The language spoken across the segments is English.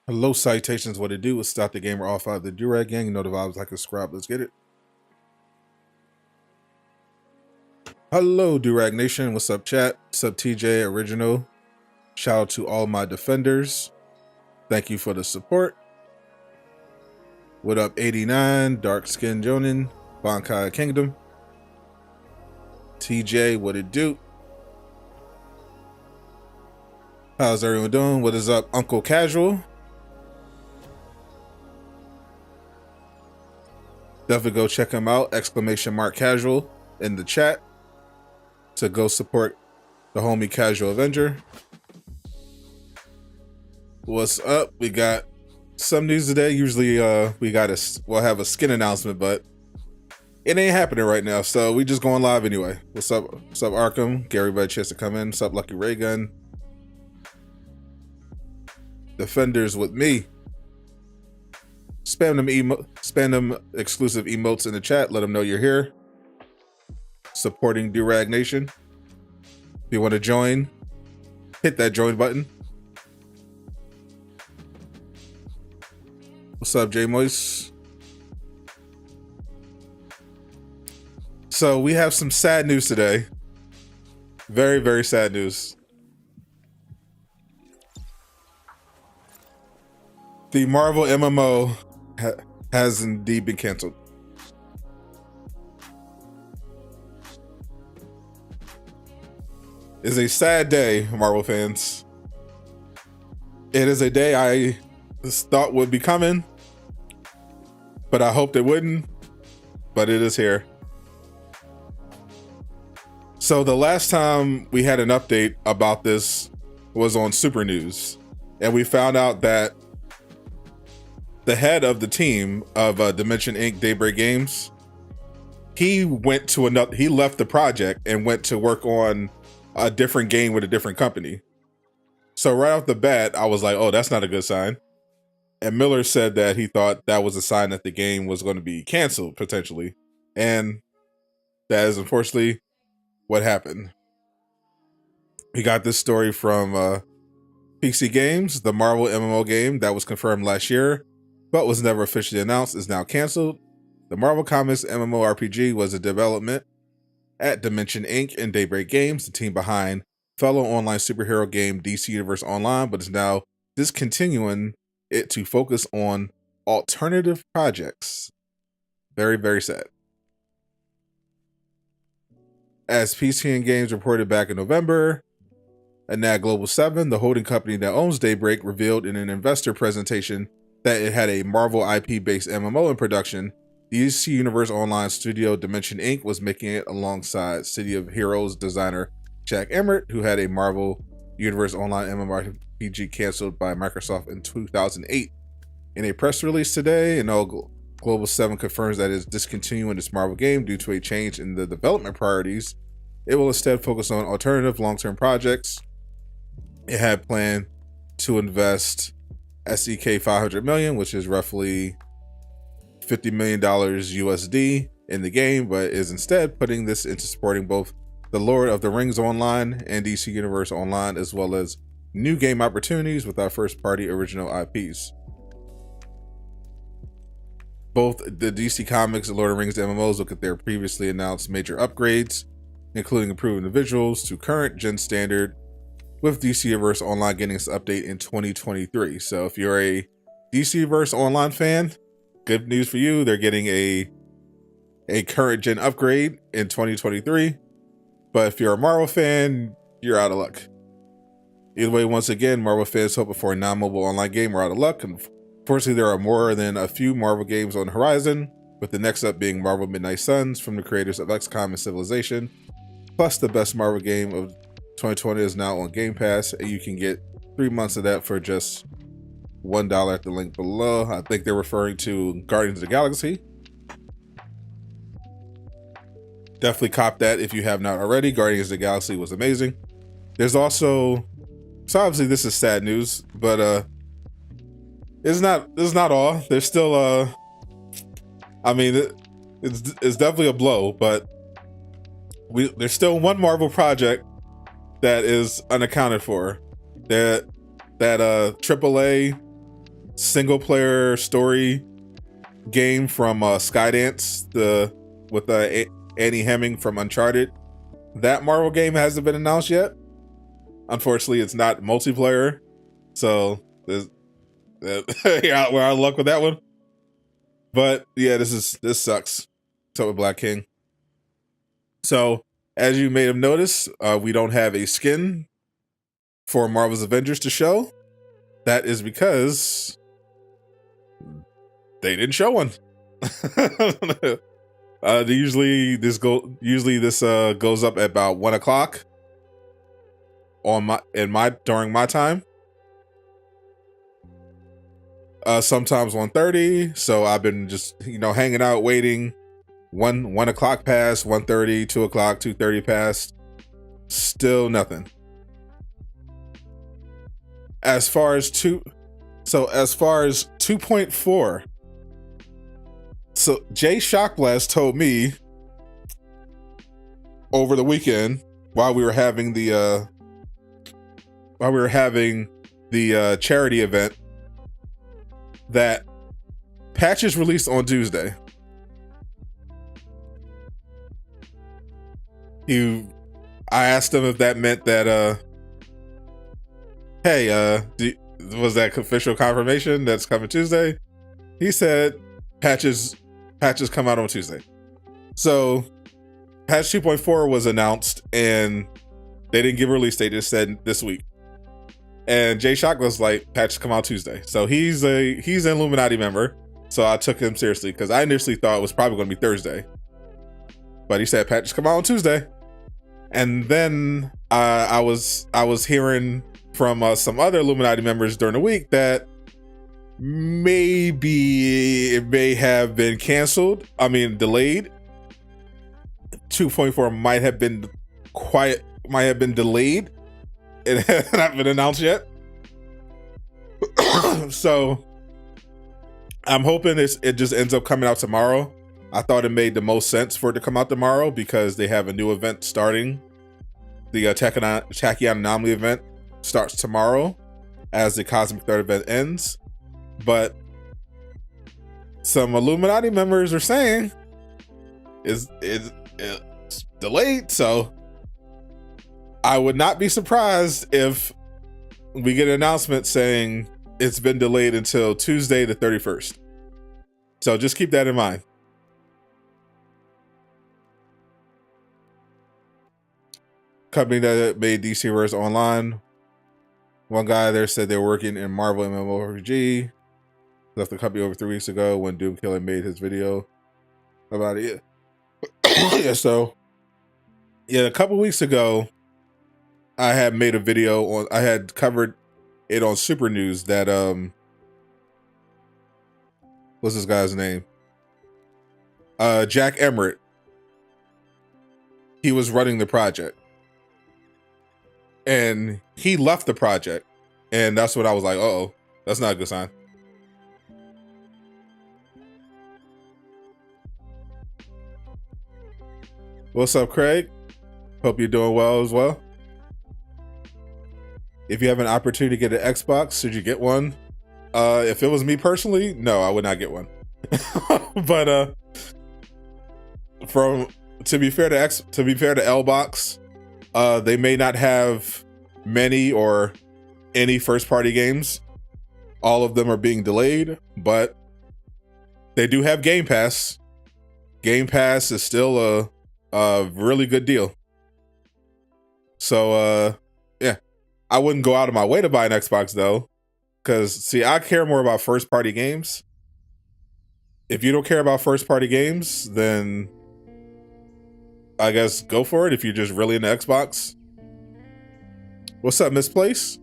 Hello, citations. What it do is stop the gamer off out the Durag gang. You know the vibes like a scrub. Let's get it. Hello, Durag Nation. What's up, chat? What's up, TJ Original? Shout out to all my defenders. Thank you for the support. What up, 89? Dark Skin Jonin, Bankai Kingdom. TJ, what it do? How's everyone doing? What is up, Uncle Casual? Definitely go check him out, !Casual in the chat to go support the homie Casual Avenger. What's up? We got some news today. Usually we'll have a skin announcement, but it ain't happening right now, so we just going live anyway. What's up? What's up, Arkham? Gary, everybody chance to come in. What's up, Lucky Raygun? Defenders with me. Spam them exclusive emotes in the chat. Let them know you're here. Supporting Durag Nation. If you want to join, hit that join button. What's up, J Moise? So we have some sad news today. Very, very sad news. The Marvel MMO has indeed been canceled. It's a sad day, Marvel fans. It is a day I thought would be coming, but I hoped it wouldn't, but it is here. So the last time we had an update about this was on Super News, and we found out that the head of the team of Dimension Inc. Daybreak Games, he left the project and went to work on a different game with a different company. So right off the bat, I was like, oh, that's not a good sign. And Miller said that he thought that was a sign that the game was going to be canceled potentially. And that is unfortunately what happened. We got this story from PC Games. The Marvel MMO game that was confirmed last year but was never officially announced is now canceled. The Marvel Comics MMORPG was a development at Dimension Inc. and Daybreak Games, the team behind fellow online superhero game DC Universe Online, but is now discontinuing it to focus on alternative projects. Very, very sad. As PC and Games reported back in November, Anad Global 7, the holding company that owns Daybreak, revealed in an investor presentation that it had a Marvel IP-based MMO in production. DC Universe Online studio Dimension Inc. was making it alongside City of Heroes designer Jack Emmert, who had a Marvel Universe Online MMORPG canceled by Microsoft in 2008. In a press release today, Global 7 confirms that it is discontinuing its Marvel game due to a change in the development priorities. It will instead focus on alternative long-term projects. It had planned to invest SEK 500 million, which is roughly $50 million USD in the game, but is instead putting this into supporting both the Lord of the Rings Online and DC Universe Online, as well as new game opportunities with our first-party original IPs. Both the DC Comics and Lord of the Rings MMOs look at their previously announced major upgrades, including improving the visuals to current gen standard, with DC Universe Online getting its update in 2023. So if you're a DC Universe Online fan, good news for you. They're getting a current gen upgrade in 2023. But if you're a Marvel fan, you're out of luck. Either way, once again, Marvel fans hoping for a non-mobile online game are out of luck. Unfortunately, there are more than a few Marvel games on the horizon, with the next up being Marvel Midnight Suns from the creators of XCOM and Civilization. Plus, the best Marvel game of 2020 is now on Game Pass, and you can get 3 months of that for just $1 at the link below. I think they're referring to Guardians of the Galaxy. Definitely cop that if you have not already. Guardians of the Galaxy was amazing. There's also, so obviously this is sad news, but it's not all. There's still I mean it's definitely a blow, but there's still one Marvel project that is unaccounted for. That AAA single player story game from Skydance, with Annie Hemming from Uncharted. That Marvel game hasn't been announced yet. Unfortunately, it's not multiplayer, so we're out of luck with that one. But yeah, this sucks. So with Black King. So as you may have noticed, we don't have a skin for Marvel's Avengers to show. That is because they didn't show one. Usually this goes up at about 1 o'clock during my time. Sometimes 1:30. So I've been just hanging out waiting. 1 o'clock passed, 1:30, 2 o'clock, 2:30 passed. Still nothing. As far as 2.4. So Jay Shockblast told me over the weekend while we were having the charity event that patches released on Tuesday. I asked him if that meant that hey, was that official confirmation that's coming Tuesday? He said patches come out on Tuesday. So patch 2.4 was announced and they didn't give a release date, just said this week. And Jay Shock was like, patches come out Tuesday. So he's an Illuminati member. So I took him seriously because I initially thought it was probably going to be Thursday. But he said patches come out on Tuesday. And then I was hearing from some other Illuminati members during the week that maybe it may have been delayed. 2.4 might have been delayed. It has not been announced yet. So I'm hoping it just ends up coming out tomorrow. I thought it made the most sense for it to come out tomorrow because they have a new event starting. The Tachyon Anomaly event starts tomorrow as the Cosmic Threat event ends. But some Illuminati members are saying it's delayed, so I would not be surprised if we get an announcement saying it's been delayed until Tuesday the 31st. So just keep that in mind. Company that made DCverse Online. One guy there said they were working in Marvel MMORPG. Left the company over 3 weeks ago when Doomkiller made his video about it. Yeah, so a couple weeks ago, I had made a video I had covered it on Super News that what's this guy's name? Jack Emmerich. He was running the project. And he left the project. And that's when I was like, uh-oh, that's not a good sign. What's up, Craig? Hope you're doing well as well. If you have an opportunity to get an Xbox, should you get one? If it was me personally, no, I would not get one. But to be fair to Lbox, they may not have many or any first-party games. All of them are being delayed, but they do have Game Pass. Game Pass is still a really good deal. So, yeah. I wouldn't go out of my way to buy an Xbox, though. Because, see, I care more about first-party games. If you don't care about first-party games, then I guess go for it if you're just really into Xbox. What's up, Misplace?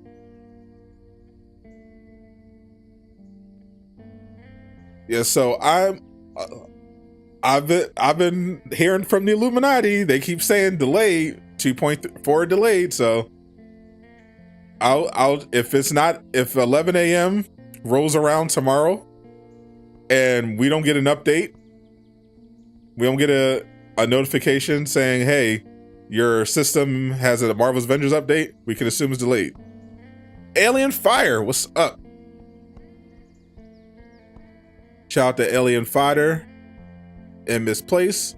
Yeah, so I've been hearing from the Illuminati. They keep saying delayed, 2.4 delayed. So I'll if 11 a.m. rolls around tomorrow and we don't get an update, we don't get a notification saying, hey, your system has a Marvel's Avengers update, we can assume it's delayed. Alien Fire, what's up? Shout out to Alien Fighter and Misplace.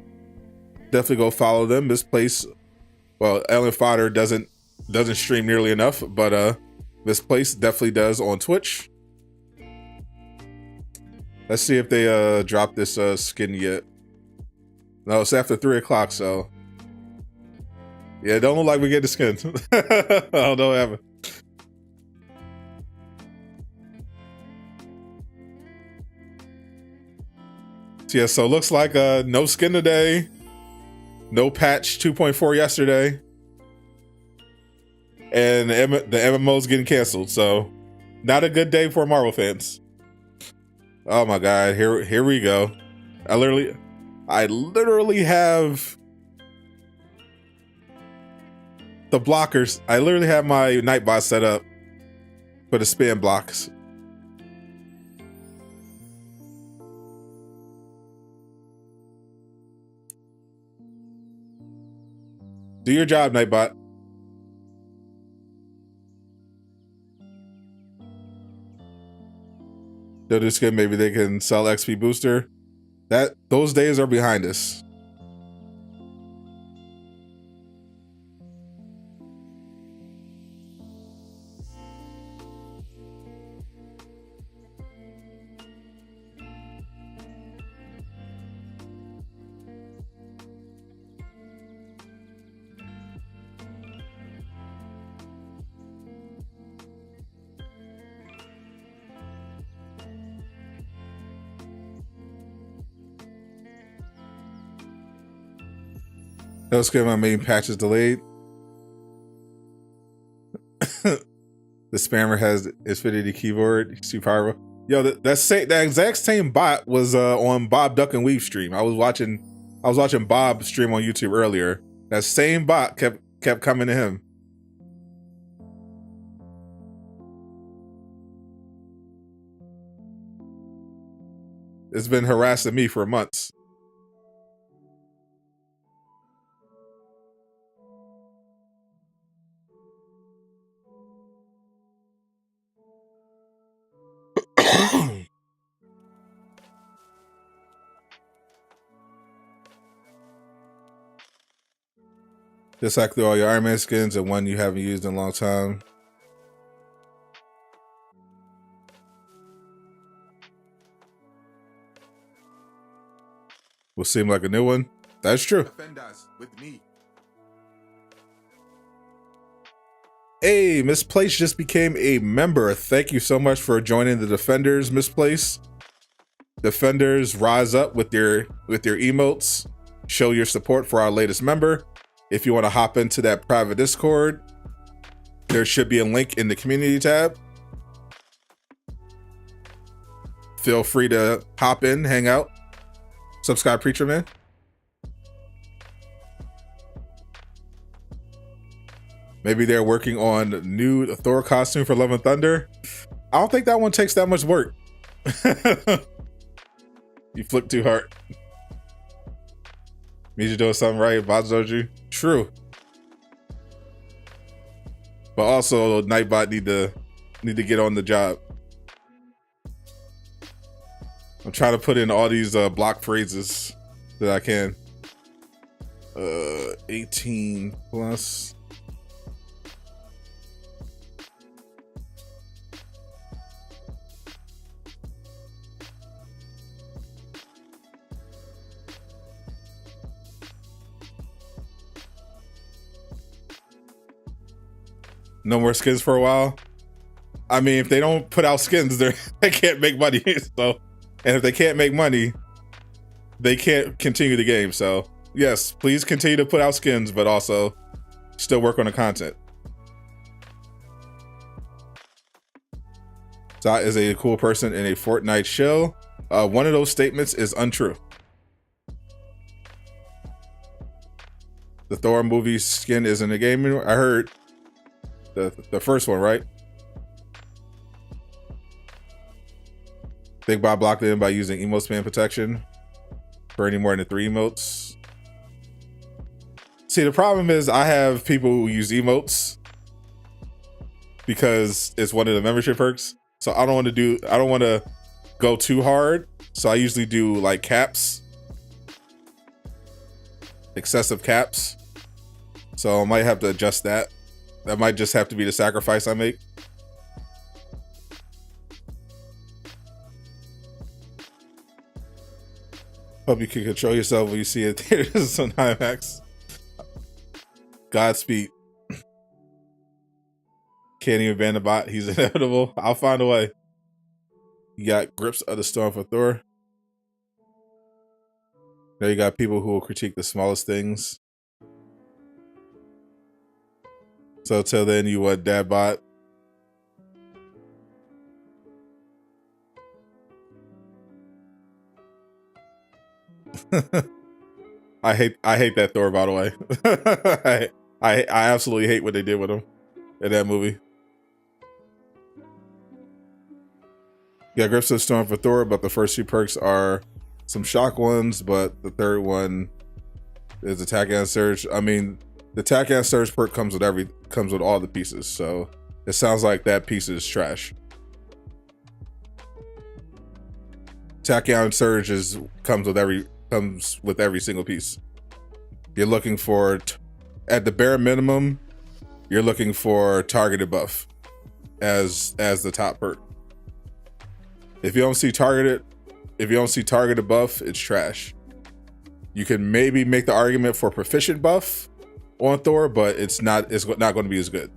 Definitely go follow them. Misplace, well, Alien Fighter doesn't stream nearly enough, but Misplace definitely does on Twitch. Let's see if they drop this skin yet. No, it's after 3 o'clock, so yeah, it don't look like we get the skin. I don't know what happened. Yeah, so it looks like no skin today, no patch 2.4 yesterday, and the MMO is getting canceled. So not a good day for Marvel fans. Oh my god, here we go. I literally have the blockers. I literally have my Nightbot set up for the spam blocks. Do your job, Nightbot. They'll just get, maybe they can sell XP booster. Those days are behind us. Let's get my main patches delayed. The spammer has Xfinity keyboard. Super. Yo, that exact same bot was on Bob Duck and Weave stream. I was watching Bob stream on YouTube earlier. That same bot kept coming to him. It's been harassing me for months. Just like through all your Iron Man skins and one you haven't used in a long time. Will seem like a new one. That's true. Defenders with me. Hey, Misplace just became a member. Thank you so much for joining the Defenders, Misplace. Defenders, rise up with your emotes. Show your support for our latest member. If you want to hop into that private Discord, there should be a link in the community tab. Feel free to hop in, hang out. Subscribe, Preacher Man. Maybe they're working on a new Thor costume for Love and Thunder. I don't think that one takes that much work. You flipped too hard. Means you're doing something right, Bazoju. True. But also, Nightbot need to get on the job. I'm trying to put in all these block phrases that I can. 18 plus. No more skins for a while. I mean, if they don't put out skins, they can't make money. So, and if they can't make money, they can't continue the game. So, yes, please continue to put out skins, but also still work on the content. Zot is a cool person in a Fortnite show. One of those statements is untrue. The Thor movie skin isn't a game anymore. I heard the first one, right? Big Bob blocked it in by using emote spam protection for any more than 3 emotes. See, the problem is I have people who use emotes because it's one of the membership perks. So I don't want to go too hard. So I usually do like caps, excessive caps. So I might have to adjust that. That might just have to be the sacrifice I make. Hope you can control yourself when you see it theaters on IMAX. Godspeed. Can't even ban the bot. He's inevitable. I'll find a way. You got grips of the storm for Thor. Now you got people who will critique the smallest things. So till then, you what, dad bot? I hate that Thor, by the way. I absolutely hate what they did with him in that movie. Yeah, grips of the storm for Thor, but the first two perks are some shock ones, but the third one is attack and surge. I mean, the attack and surge perk comes with all the pieces, so it sounds like that piece is trash. Attack and surge comes with every single piece. You're looking for, at the bare minimum, you're looking for targeted buff as the top perk. If you don't see targeted buff, it's trash. You can maybe make the argument for proficient buff on Thor, but it's not going to be as good.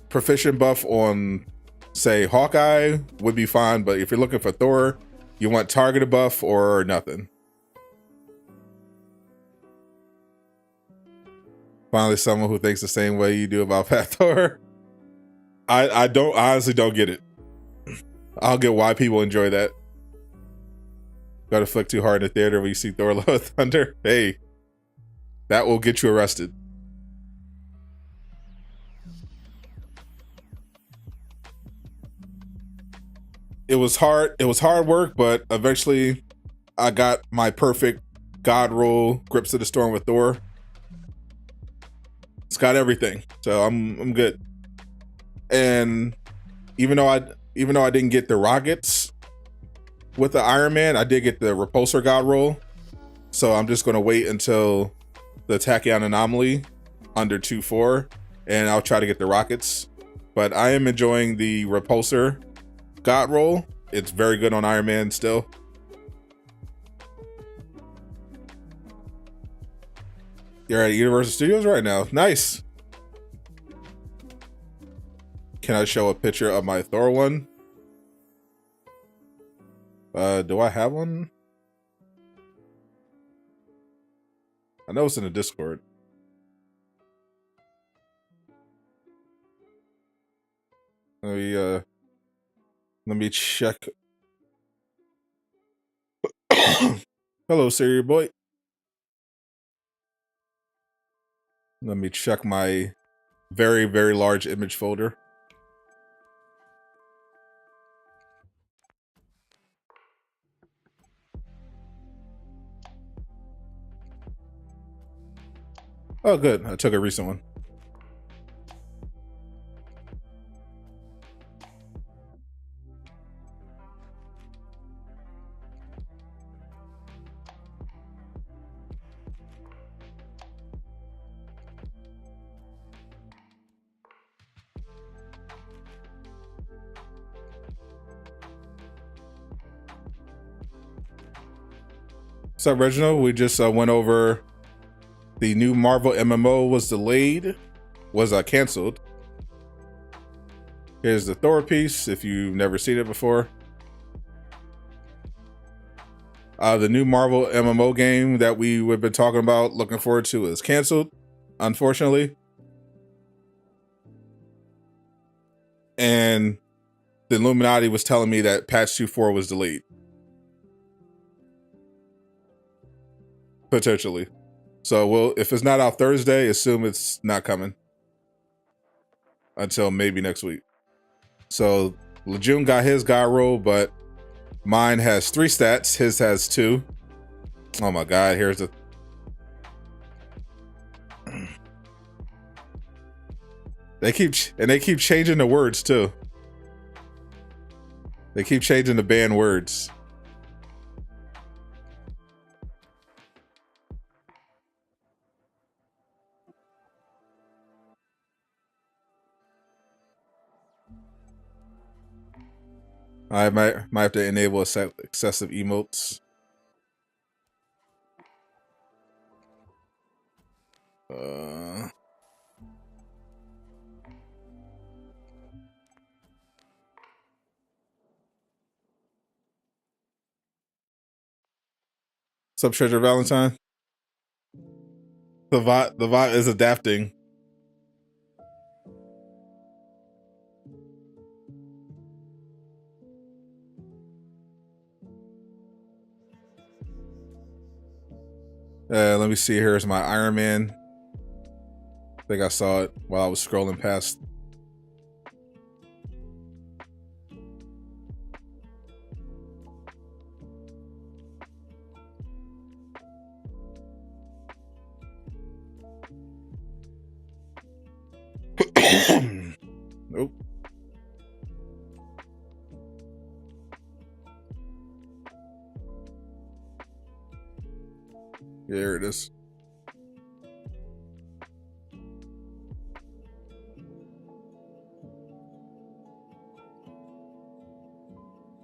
Proficient buff on, say, Hawkeye would be fine, but if you're looking for Thor, you want targeted buff or nothing. Finally, someone who thinks the same way you do about Fat Thor. I honestly don't get it. I'll get why people enjoy that. Gotta flick too hard in the theater when you see Thor: Love and Thunder. Hey, that will get you arrested. It was hard work, but eventually I got my perfect God roll, grips of the storm with Thor. It's got everything, so I'm good. And even though I didn't get the rockets with the Iron Man, I did get the repulsor God roll. So I'm just gonna wait until the Tachyon anomaly under 2-4, and I'll try to get the rockets. But I am enjoying the repulsor God roll. It's very good on Iron Man still. You're at Universal Studios right now. Nice. Can I show a picture of my Thor one? Do I have one? I know it's in the Discord. Let me check. Hello, Siri boy. Let me check my very, very large image folder. Oh, good. I took a recent one. What's up, Reginald? We just went over the new Marvel MMO was delayed, was canceled. Here's the Thor piece, if you've never seen it before. The new Marvel MMO game that we've been talking about, looking forward to, is canceled, unfortunately. And the Illuminati was telling me that patch 2.4 was delayed. Potentially. So if it's not out Thursday, assume it's not coming until maybe next week. So Laajune got his guy roll, but mine has 3 stats. His has 2. Oh my God! Here's the. They keep changing the words too. They keep changing the banned words. I might have to enable excessive emotes. What's up, Treasure Valentine? The bot is adapting. Let me see. Here's my Iron Man. I think I saw it while I was scrolling past. Nope. There it is.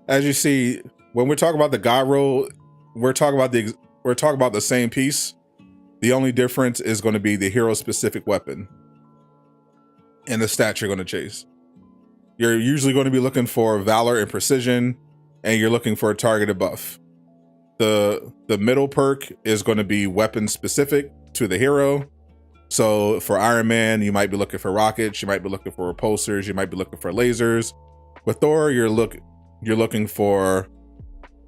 As you see, when we're talking about the god roll, we're talking about the same piece. The only difference is going to be the hero specific weapon and the stats you're going to chase. You're usually going to be looking for Valor and Precision, and you're looking for a targeted buff. The middle perk is going to be weapon specific to the hero. So for Iron Man, you might be looking for rockets, you might be looking for repulsors, you might be looking for lasers. With Thor, you're looking for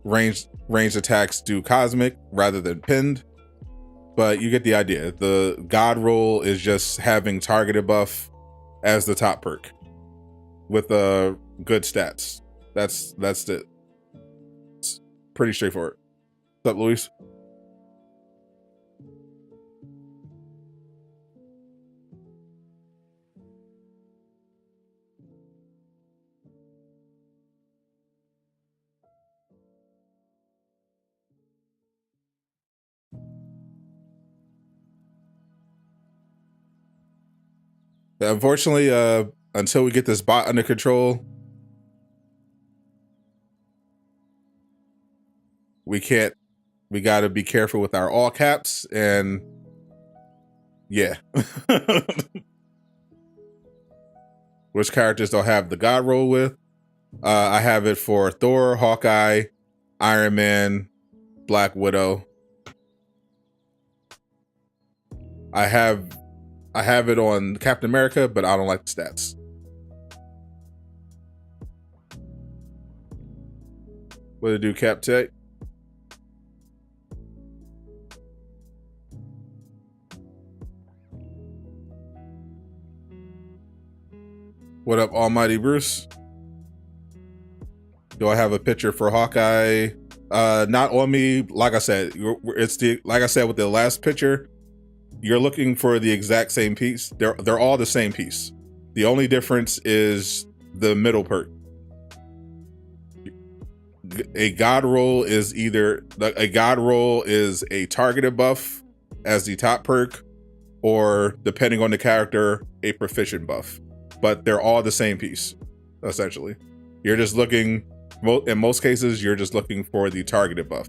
ranged attacks do cosmic rather than pinned. But you get the idea. The god roll is just having targeted buff as the top perk with good stats. That's it. It's pretty straightforward. What's up, Luis? Unfortunately, until we get this bot under control, we can't. We got to be careful with our all caps, and yeah. Which characters don't have the god roll with? I have it for Thor, Hawkeye, Iron Man, Black Widow. I have it on Captain America, but I don't like the stats. What did it do, Cap Tech? What up, Almighty Bruce? Do I have a picture for Hawkeye? Not on me. Like I said, like I said with the last picture, you're looking for the exact same piece. They're all the same piece. The only difference is the middle perk. A god roll is a targeted buff as the top perk, or depending on the character, a proficient buff. But they're all the same piece, essentially. You're just looking, in most cases, you're just looking for the targeted buff.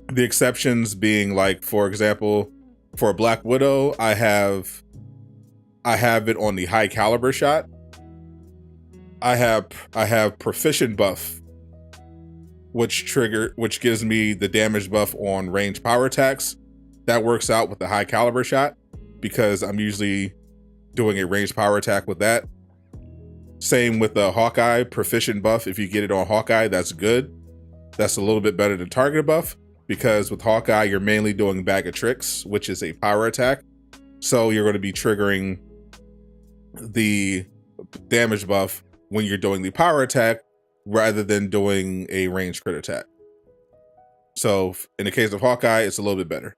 The exceptions being, like, for example, for Black Widow, I have it on the high caliber shot. I have proficient buff, which gives me the damage buff on ranged power attacks. That works out with the high caliber shot because I'm usually doing a ranged power attack with that. Same with the Hawkeye proficient buff. If you get it on Hawkeye, that's good. That's a little bit better than targeted buff, because with Hawkeye, you're mainly doing Bag of Tricks, which is a power attack. So you're going to be triggering the damage buff when you're doing the power attack rather than doing a ranged crit attack. So in the case of Hawkeye, it's a little bit better.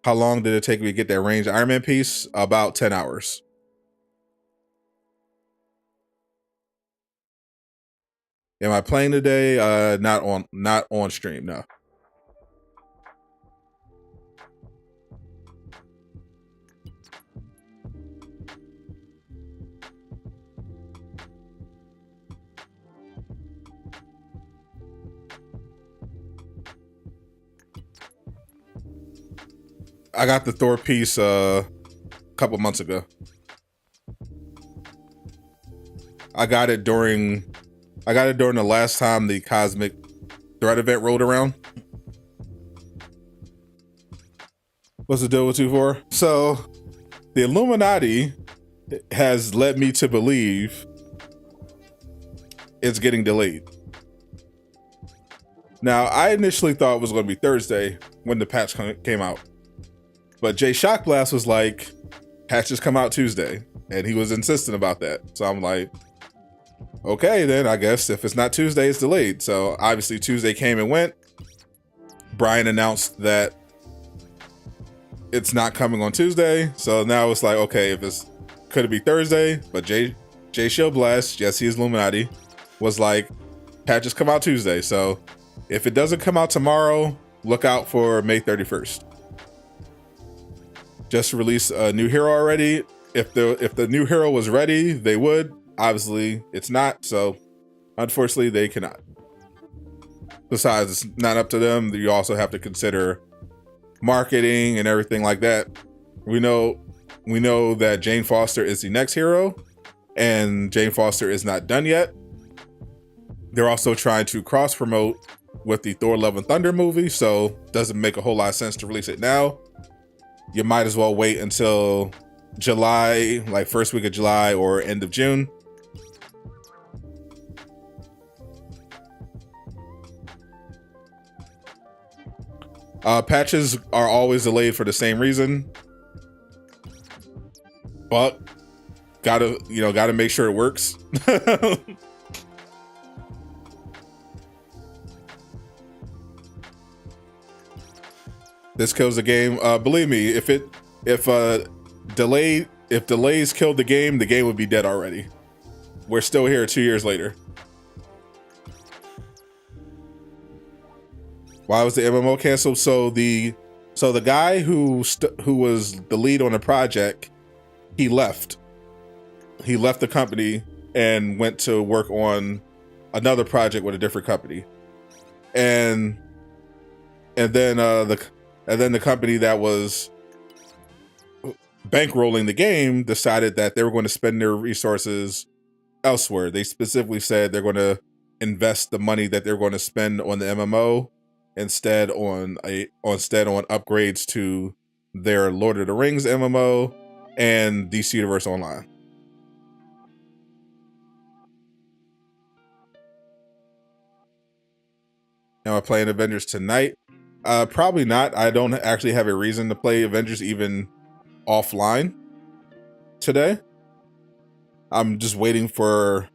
How long did it take me to get that ranged Iron Man piece? About 10 hours. Am I playing today? Not on stream, no. I got the Thor piece a couple months ago. I got it during the last time the Cosmic Threat event rolled around. What's the deal with 2-4? So the Illuminati has led me to believe it's getting delayed. Now, I initially thought it was going to be Thursday when the patch came out. But Jay Shockblast was like, patches come out Tuesday. And he was insistent about that. So I'm like, okay, then I guess if it's not Tuesday, it's delayed. So obviously Tuesday came and went. Brian announced that it's not coming on Tuesday. So now it's like, okay, could it be Thursday? But Jay Shieldblast, yes, he is Illuminati, was like, patches come out Tuesday. So if it doesn't come out tomorrow, look out for May 31st. Just release a new hero already. If the new hero was ready, they would. Obviously, it's not. So unfortunately, they cannot. Besides, it's not up to them. You also have to consider marketing and everything like that. We know that Jane Foster is the next hero, and Jane Foster is not done yet. They're also trying to cross promote with the Thor Love and Thunder movie, so it doesn't make a whole lot of sense to release it now. You might as well wait until July, like first week of July or end of June. Patches are always delayed for the same reason, but gotta make sure it works. This kills the game. Believe me, if delays killed the game would be dead already. We're still here 2 years later. Why was the MMO canceled? So the guy who was the lead on the project, he left. He left the company and went to work on another project with a different company, and then the company that was bankrolling the game decided that they were going to spend their resources elsewhere. They specifically said they're going to invest the money that they're going to spend on the MMO instead on upgrades to their Lord of the Rings MMO and DC Universe Online. Am I playing Avengers tonight? Probably not. I don't actually have a reason to play Avengers even offline today. I'm just waiting for,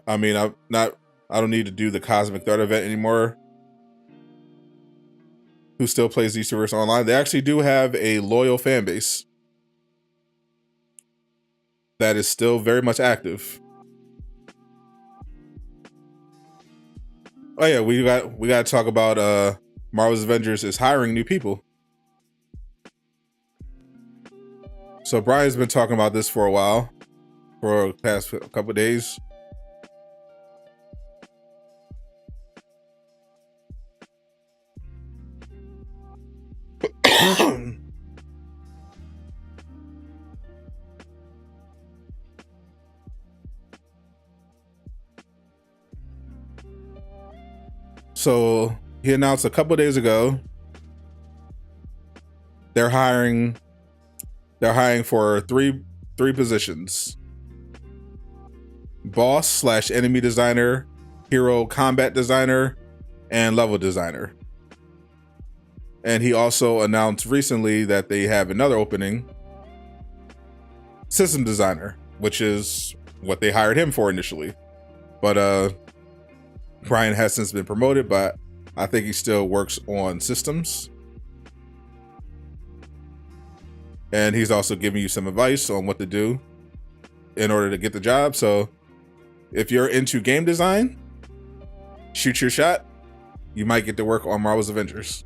I don't need to do the Cosmic Threat event anymore. Who still plays DC Universe Online? They actually do have a loyal fan base that is still very much active. Oh yeah, we got to talk about Marvel's Avengers is hiring new people. So Brian's been talking about this for a while, for the past couple of days. So he announced a couple of days ago they're hiring for three positions: boss / enemy designer, hero combat designer, and level designer. And he also announced recently that they have another opening, system designer, which is what they hired him for initially. But Brian has since been promoted, but I think he still works on systems. And he's also giving you some advice on what to do in order to get the job. So if you're into game design, shoot your shot, you might get to work on Marvel's Avengers.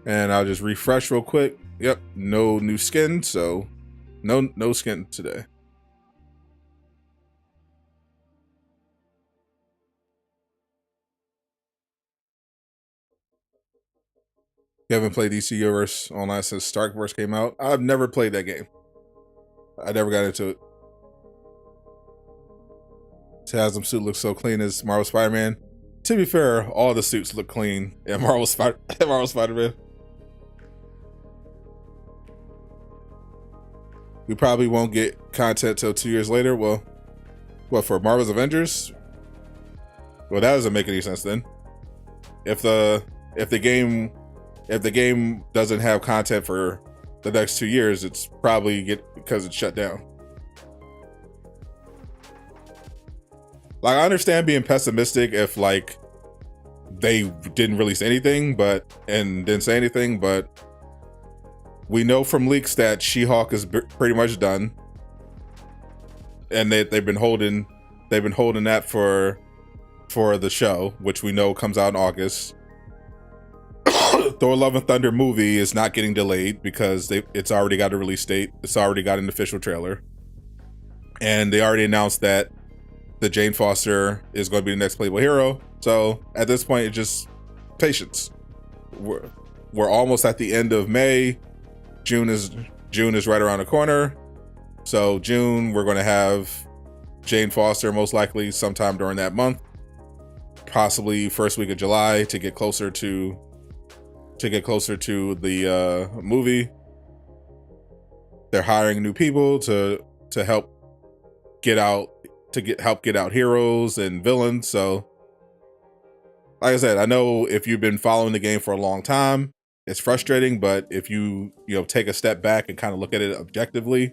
And I'll just refresh real quick. Yep, no new skin, so no skin today. You haven't played DC Universe Online since Starkverse came out? I've never played that game. I never got into it. Tasm suit looks so clean as Marvel Spider-Man. To be fair, all the suits look clean in Marvel Spider-Man. We probably won't get content till 2 years later. Well, what, for Marvel's Avengers? Well, that doesn't make any sense then. If the game doesn't have content for the next 2 years, it's probably because it's shut down. Like, I understand being pessimistic if like they didn't release anything, but we know from leaks that She-Hulk is pretty much done, and they've been holding that for the show, which we know comes out in August. Thor: Love and Thunder movie is not getting delayed because it's already got a release date. It's already got an official trailer, and they already announced that the Jane Foster is going to be the next playable hero. So at this point, it's just patience. We're almost at the end of May. June is right around the corner. So June, we're going to have Jane Foster most likely sometime during that month, possibly first week of July, to get closer to the movie. They're hiring new people to help get out heroes and villains. So like I said, I know if you've been following the game for a long time, it's frustrating, but if you take a step back and kind of look at it objectively,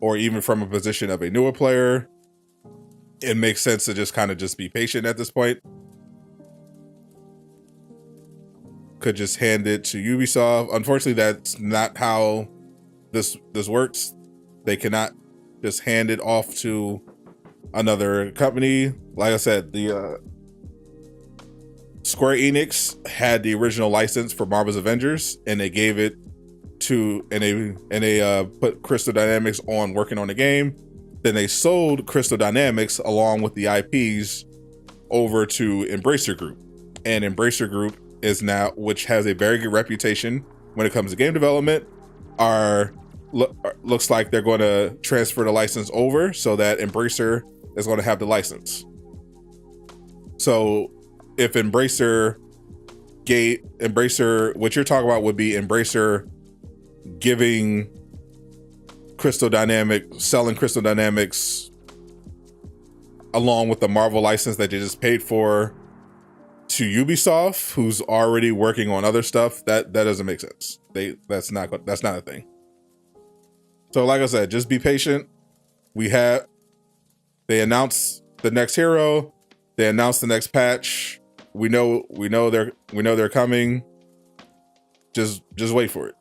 or even from a position of a newer player, it makes sense to just be patient at this point. Could just hand it to Ubisoft. Unfortunately, that's not how this works. They cannot just hand it off to another company. Like I said, the Square Enix had the original license for Marvel's Avengers, and they gave it to and they put Crystal Dynamics on working on the game. Then they sold Crystal Dynamics along with the IPs over to Embracer Group, and Embracer Group is now, which has a very good reputation when it comes to game development, looks like they're going to transfer the license over so that Embracer is going to have the license. So if Embracer, what you're talking about would be Embracer giving selling Crystal Dynamics along with the Marvel license that they just paid for to Ubisoft, who's already working on other stuff. That doesn't make sense. That's not a thing. So like I said, just be patient. They announced the next hero. They announced the next patch. We know they're coming. Just wait for it.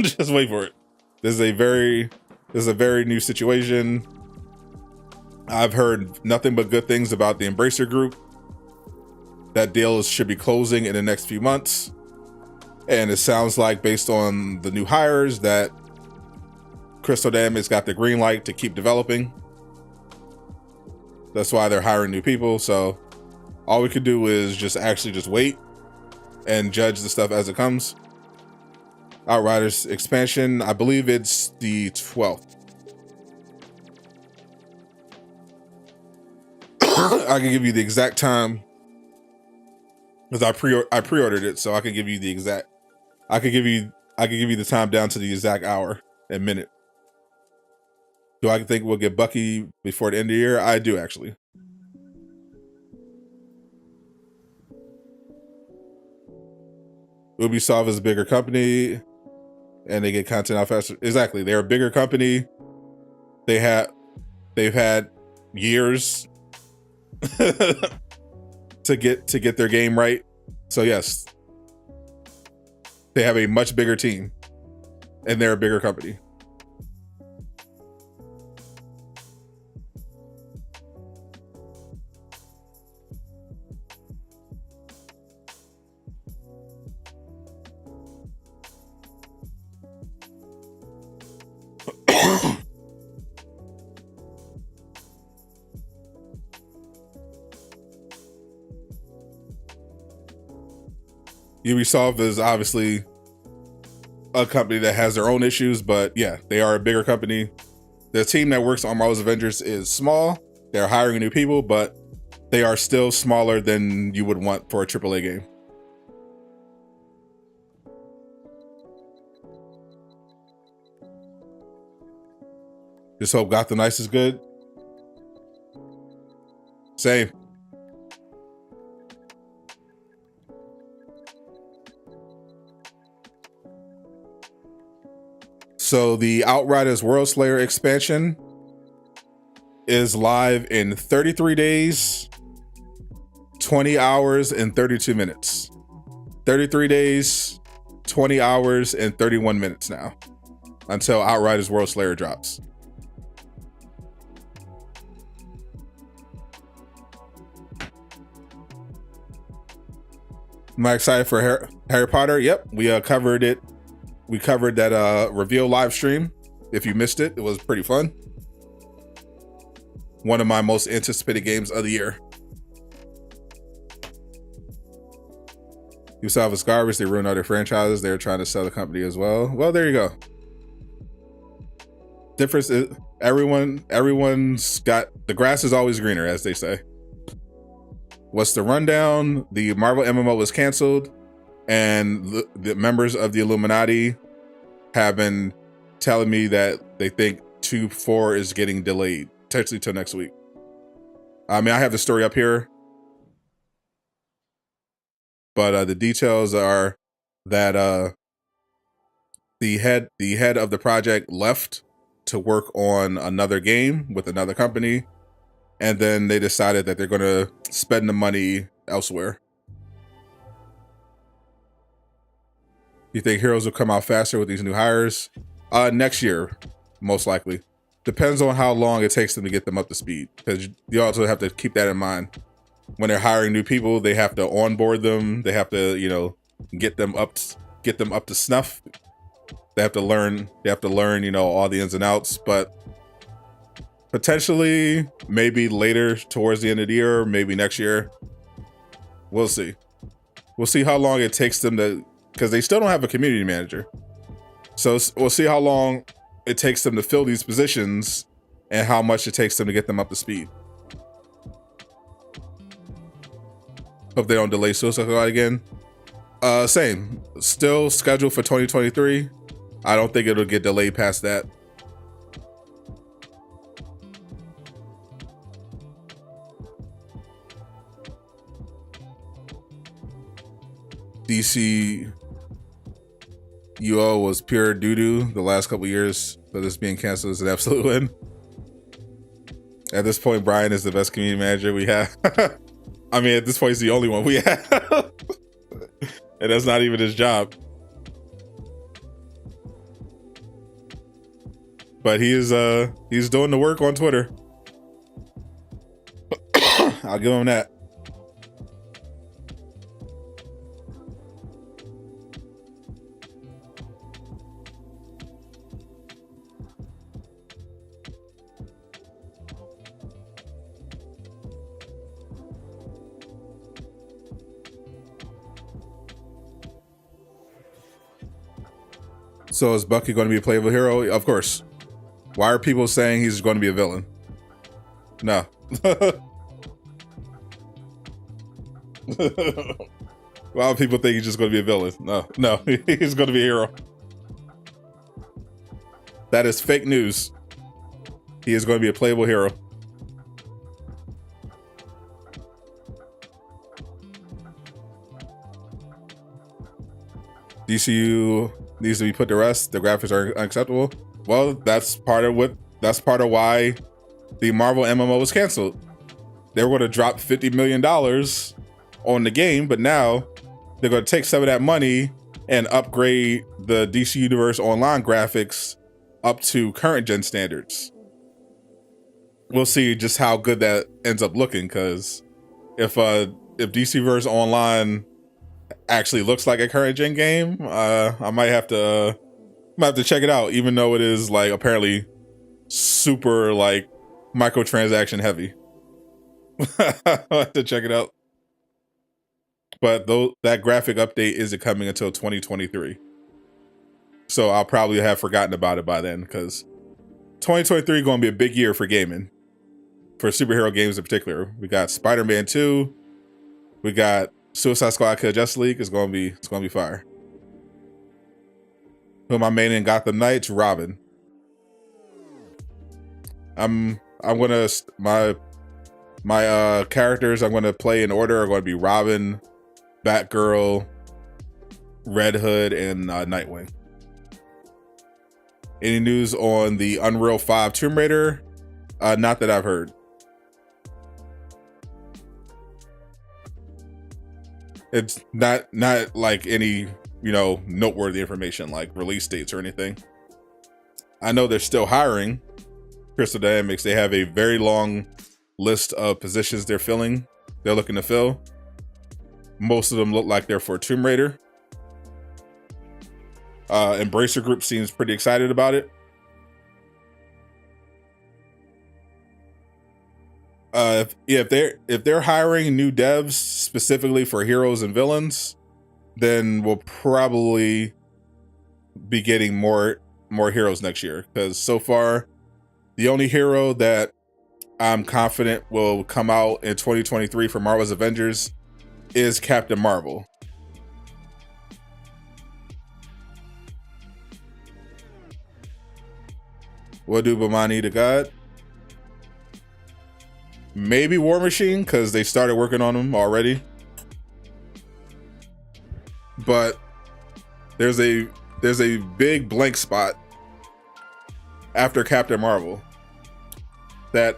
Just wait for it. This is a very new situation. I've heard nothing but good things about the Embracer Group. That deal should be closing in the next few months. And it sounds like, based on the new hires, that Crystal Dynamics got the green light to keep developing. That's why they're hiring new people. So all we could do is just wait and judge the stuff as it comes. Outriders expansion, I believe it's the 12th. I can give you the exact time because I pre-ordered it, so I can give you the exact. I can give you the time down to the exact hour and minute. Do I think we'll get Bucky before the end of the year? I do, actually. Ubisoft is a bigger company, and they get content out faster. Exactly, they're a bigger company. They've had years to get their game right. So yes, they have a much bigger team, and they're a bigger company. Ubisoft is obviously a company that has their own issues, but yeah, they are a bigger company. The team that works on Marvel's Avengers is small. They're hiring new people, but they are still smaller than you would want for a AAA game. Just hope Gotham Knights is good. Same. So the Outriders World Slayer expansion is live in 33 days, 20 hours, and 32 minutes. 33 days, 20 hours, and 31 minutes now until Outriders World Slayer drops. Am I excited for Harry Potter? Yep, we covered it. We covered that reveal live stream. If you missed it, it was pretty fun. One of my most anticipated games of the year. Ubisoft is garbage. They ruin other franchises. They're trying to sell the company as well. Well, there you go. Difference is everyone's got, the grass is always greener, as they say. What's the rundown? The Marvel MMO was canceled, and the members of the Illuminati have been telling me that they think 2.4 is getting delayed, potentially till next week. I mean, I have the story up here, but the details are that the head of the project left to work on another game with another company, and then they decided that they're going to spend the money elsewhere. You think Heroes will come out faster with these new hires? Next year, most likely. Depends on how long it takes them to get them up to speed, because you also have to keep that in mind. When they're hiring new people, they have to onboard them. They have to, get them up to snuff. They have to learn, all the ins and outs, but potentially maybe later towards the end of the year, maybe next year. We'll see. We'll see how long it takes them to, because they still don't have a community manager. So we'll see how long it takes them to fill these positions and how much it takes them to get them up to speed. Hope they don't delay Suicide Squad again. Same. Still scheduled for 2023. I don't think it'll get delayed past that. DC UO was pure doo-doo the last couple years, but this being canceled is an absolute win. At this point, Brian is the best community manager we have. I mean, at this point, he's the only one we have. And that's not even his job. But he's doing the work on Twitter. I'll give him that. So is Bucky going to be a playable hero? Of course. Why are people saying he's going to be a villain? No. Why do people think he's just going to be a villain? No, he's going to be a hero. That is fake news. He is going to be a playable hero. DCU needs to be put to rest. The graphics are unacceptable. Well, that's part of why the Marvel MMO was canceled. They were going to drop $50 million on the game, but now they're going to take some of that money and upgrade the DC Universe Online graphics up to current gen standards. We'll see just how good that ends up looking, because if DCverse Online actually looks like a current gen game, I might have to check it out, even though it is like apparently super like microtransaction heavy. I'll have to check it out. But though that graphic update isn't coming until 2023. So I'll probably have forgotten about it by then, because 2023 going to be a big year for gaming. For superhero games in particular. We got Spider-Man 2. We got Suicide Squad Kill Justice League. It's gonna be fire. Who am I main in Gotham Knights? Robin. I'm gonna my characters I'm gonna play in order are going to be Robin, Batgirl, Red Hood, and Nightwing. Any news on the Unreal 5 Tomb Raider? Not that I've heard. It's not like any, noteworthy information like release dates or anything. I know they're still hiring. Crystal Dynamics, they have a very long list of positions they're looking to fill. Most of them look like they're for Tomb Raider. Embracer Group seems pretty excited about it. If they're hiring new devs specifically for heroes and villains, then we'll probably be getting more heroes next year. Because so far, the only hero that I'm confident will come out in 2023 for Marvel's Avengers is Captain Marvel. What do Bomani to God? Maybe War Machine, because they started working on them already. But there's a big blank spot after Captain Marvel. That's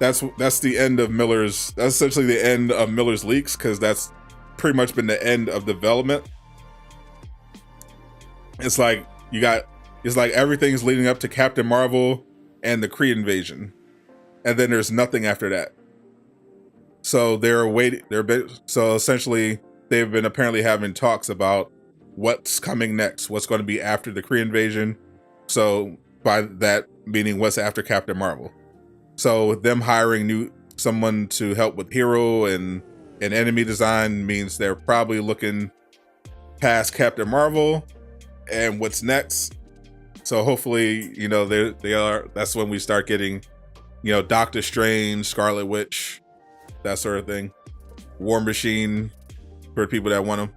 the end of Miller's. That's essentially the end of Miller's leaks, because that's pretty much been the end of development. It's like everything's leading up to Captain Marvel and the Kree invasion. And then there's nothing after that. So they're waiting. So essentially, they've been apparently having talks about what's coming next, what's going to be after the Kree invasion. So by that meaning, what's after Captain Marvel. So with them hiring someone to help with hero and enemy design means they're probably looking past Captain Marvel and what's next. So hopefully, they are. That's when we start getting, Doctor Strange, Scarlet Witch, that sort of thing. War Machine for people that want them.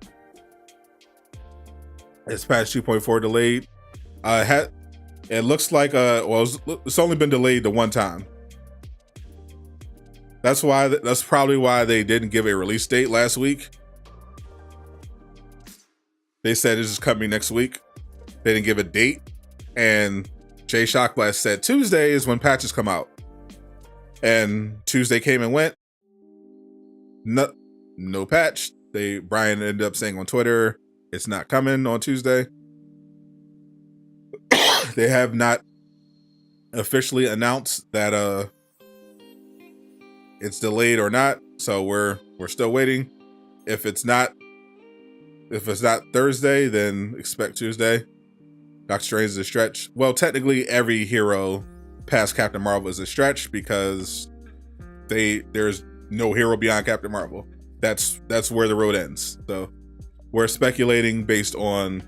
It's patch 2.4 delayed. It looks like it's only been delayed the one time. That's probably why they didn't give a release date last week. They said this is coming next week. They didn't give a date, and Jay Shockblast said Tuesday is when patches come out. And Tuesday came and went. No patch. Brian ended up saying on Twitter it's not coming on Tuesday. They have not officially announced that it's delayed or not, so we're still waiting. If it's not Thursday, then expect Tuesday. Doctor Strange is a stretch. Well, technically every hero past Captain Marvel is a stretch, because there's no hero beyond Captain Marvel. That's where the road ends. So we're speculating based on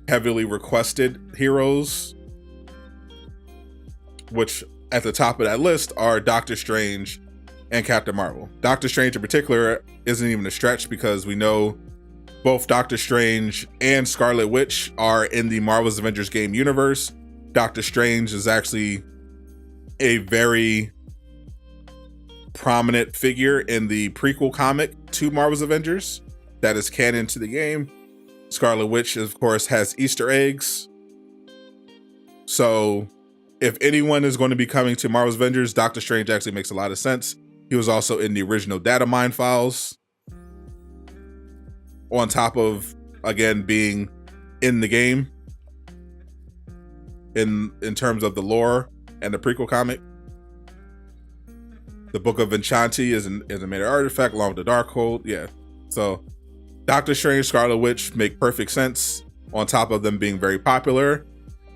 heavily requested heroes, which at the top of that list are Doctor Strange and Captain Marvel. Doctor Strange in particular isn't even a stretch, because we know both Doctor Strange and Scarlet Witch are in the Marvel's Avengers game universe. Doctor Strange is actually a very prominent figure in the prequel comic to Marvel's Avengers that is canon to the game. Scarlet Witch, of course, has Easter eggs. So if anyone is going to be coming to Marvel's Avengers, Doctor Strange actually makes a lot of sense. He was also in the original data mine files, on top of, again, being in the game in terms of the lore and the prequel comic. The Book of Enchanti is a major artifact along with the Darkhold. Yeah. So Doctor Strange, Scarlet Witch make perfect sense, on top of them being very popular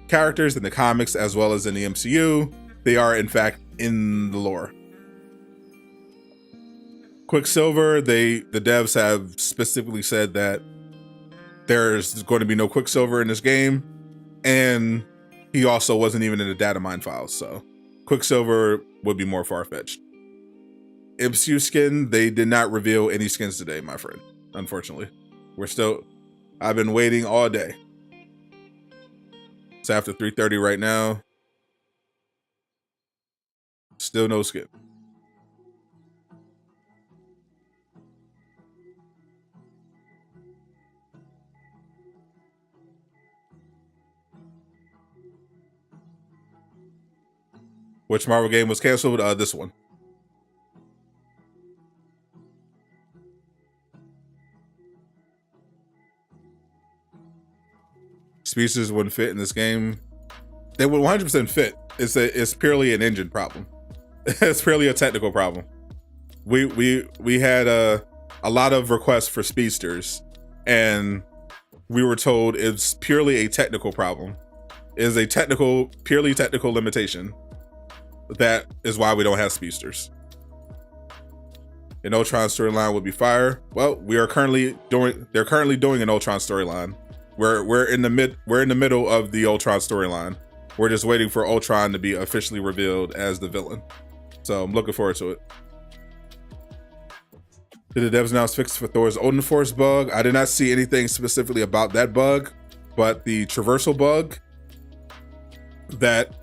characters in the comics as well as in the MCU. They are in fact in the lore. Quicksilver, the devs have specifically said that there's going to be no Quicksilver in this game, and he also wasn't even in the data mine files, so Quicksilver would be more far-fetched. MCU skin, they did not reveal any skins today, my friend, unfortunately. I've been waiting all day. It's after 3:30 right now. Still no skin. Which Marvel game was canceled? This one. Species wouldn't fit in this game. They would 100% fit. It's purely an engine problem. It's purely a technical problem. We had a lot of requests for speedsters, and we were told it's purely a technical problem. It is a purely technical limitation. That is why we don't have speedsters. An Ultron storyline would be fire. Well, they're currently doing an Ultron storyline. We're in the middle of the Ultron storyline. We're just waiting for Ultron to be officially revealed as the villain. So I'm looking forward to it. Did the devs announce fixes for Thor's Odin Force bug? I did not see anything specifically about that bug, but the traversal bug that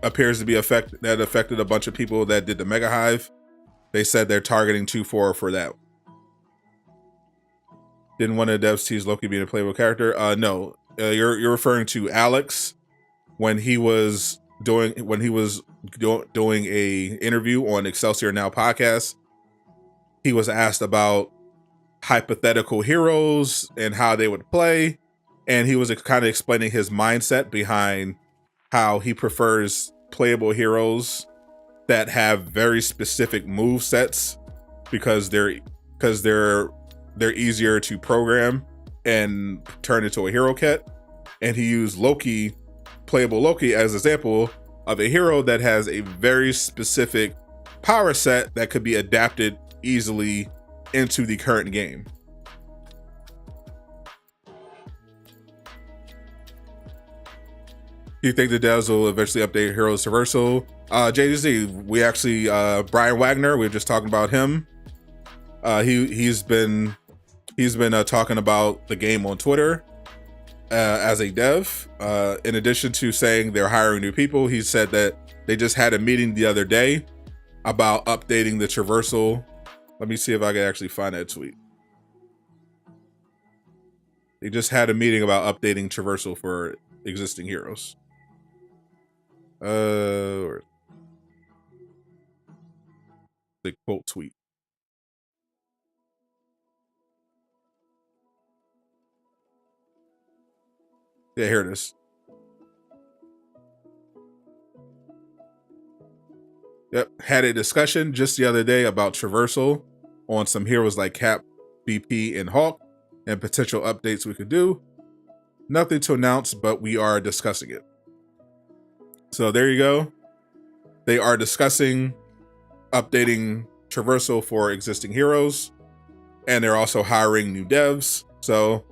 appears to be affected a bunch of people that did the Mega Hive. They said they're targeting 2-4 for that. Didn't one of the devs tease Loki being a playable character? No. You're referring to Alex when he was doing a interview on Excelsior Now podcast. He was asked about hypothetical heroes and how they would play, and he was kind of explaining his mindset behind how he prefers playable heroes that have very specific move sets because they're easier to program and turn into a hero kit. And he used playable Loki as an example of a hero that has a very specific power set that could be adapted easily into the current game. Do you think the devs will eventually update Heroes Traversal? JDZ, we actually, Brian Wagner, we were just talking about him. He's been talking about the game on Twitter as a dev. In addition to saying they're hiring new people, he said that they just had a meeting the other day about updating the traversal. Let me see if I can actually find that tweet. They just had a meeting about updating traversal for existing heroes. The quote tweet. Yeah, here it is. Yep, had a discussion just the other day about traversal on some heroes like Cap, BP, and Hulk, and potential updates we could do. Nothing to announce, but we are discussing it. So there you go. They are discussing updating traversal for existing heroes, and they're also hiring new devs. So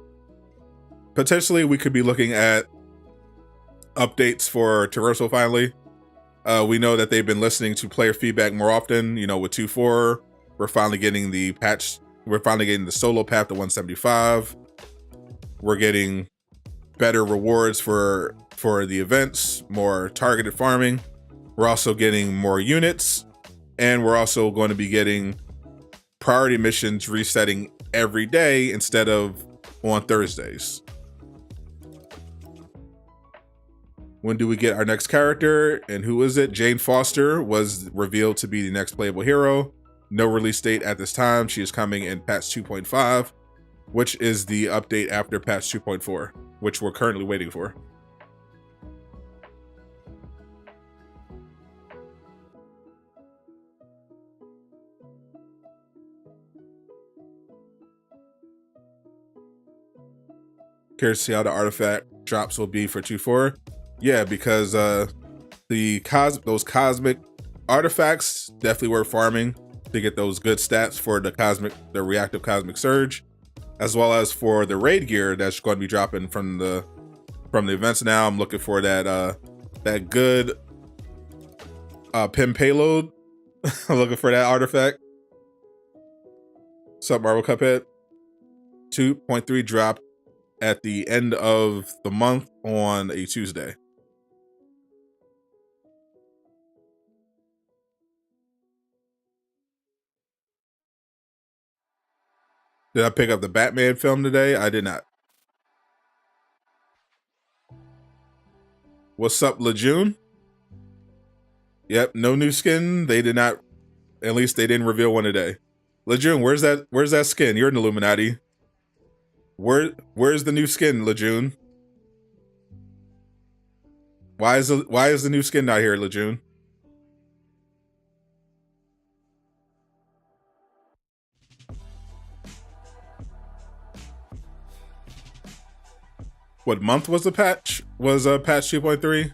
potentially we could be looking at updates for traversal finally. We know that they've been listening to player feedback more often. You know, with 2.4, we're finally getting the patch. We're finally getting the solo path to 175. We're getting better rewards for the events, more targeted farming. We're also getting more units, and we're also going to be getting priority missions resetting every day instead of on Thursdays. When do we get our next character, and who is it? Jane Foster was revealed to be the next playable hero. No release date at this time. She is coming in patch 2.5, which is the update after patch 2.4, which we're currently waiting for. Curious to see how the artifact drops will be for 2.4. Yeah, because those cosmic artifacts definitely worth farming. to get those good stats for the reactive cosmic surge, as well as for the raid gear that's going to be dropping from the events. Now I'm looking for that good pin payload. I'm looking for that artifact. What's up, Marvel Cuphead? 2.3 drop at the end of the month on a Tuesday. Did I pick up the Batman film today? I did not. What's up, Laajune? Yep, no new skin. They did not, at least they didn't reveal one today. Laajune, where's that skin? You're an Illuminati. Where's the new skin, Laajune? Why is the new skin not here, Laajune? What month was the patch? Was patch 2.3?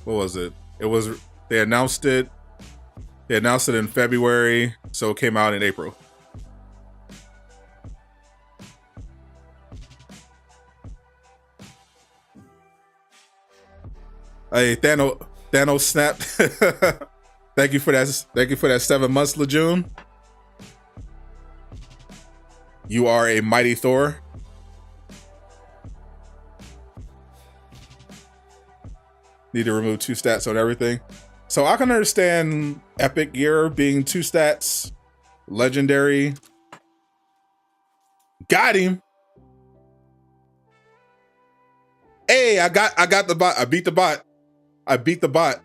What was it? They announced it in February, so it came out in April. Hey, Thanos snapped. Thank you for that 7 months, Laajune. You are a mighty Thor. Need to remove 2 stats on everything. So I can understand epic gear being 2 stats. Legendary. Got him. Hey, I got the bot. I beat the bot. I beat the bot.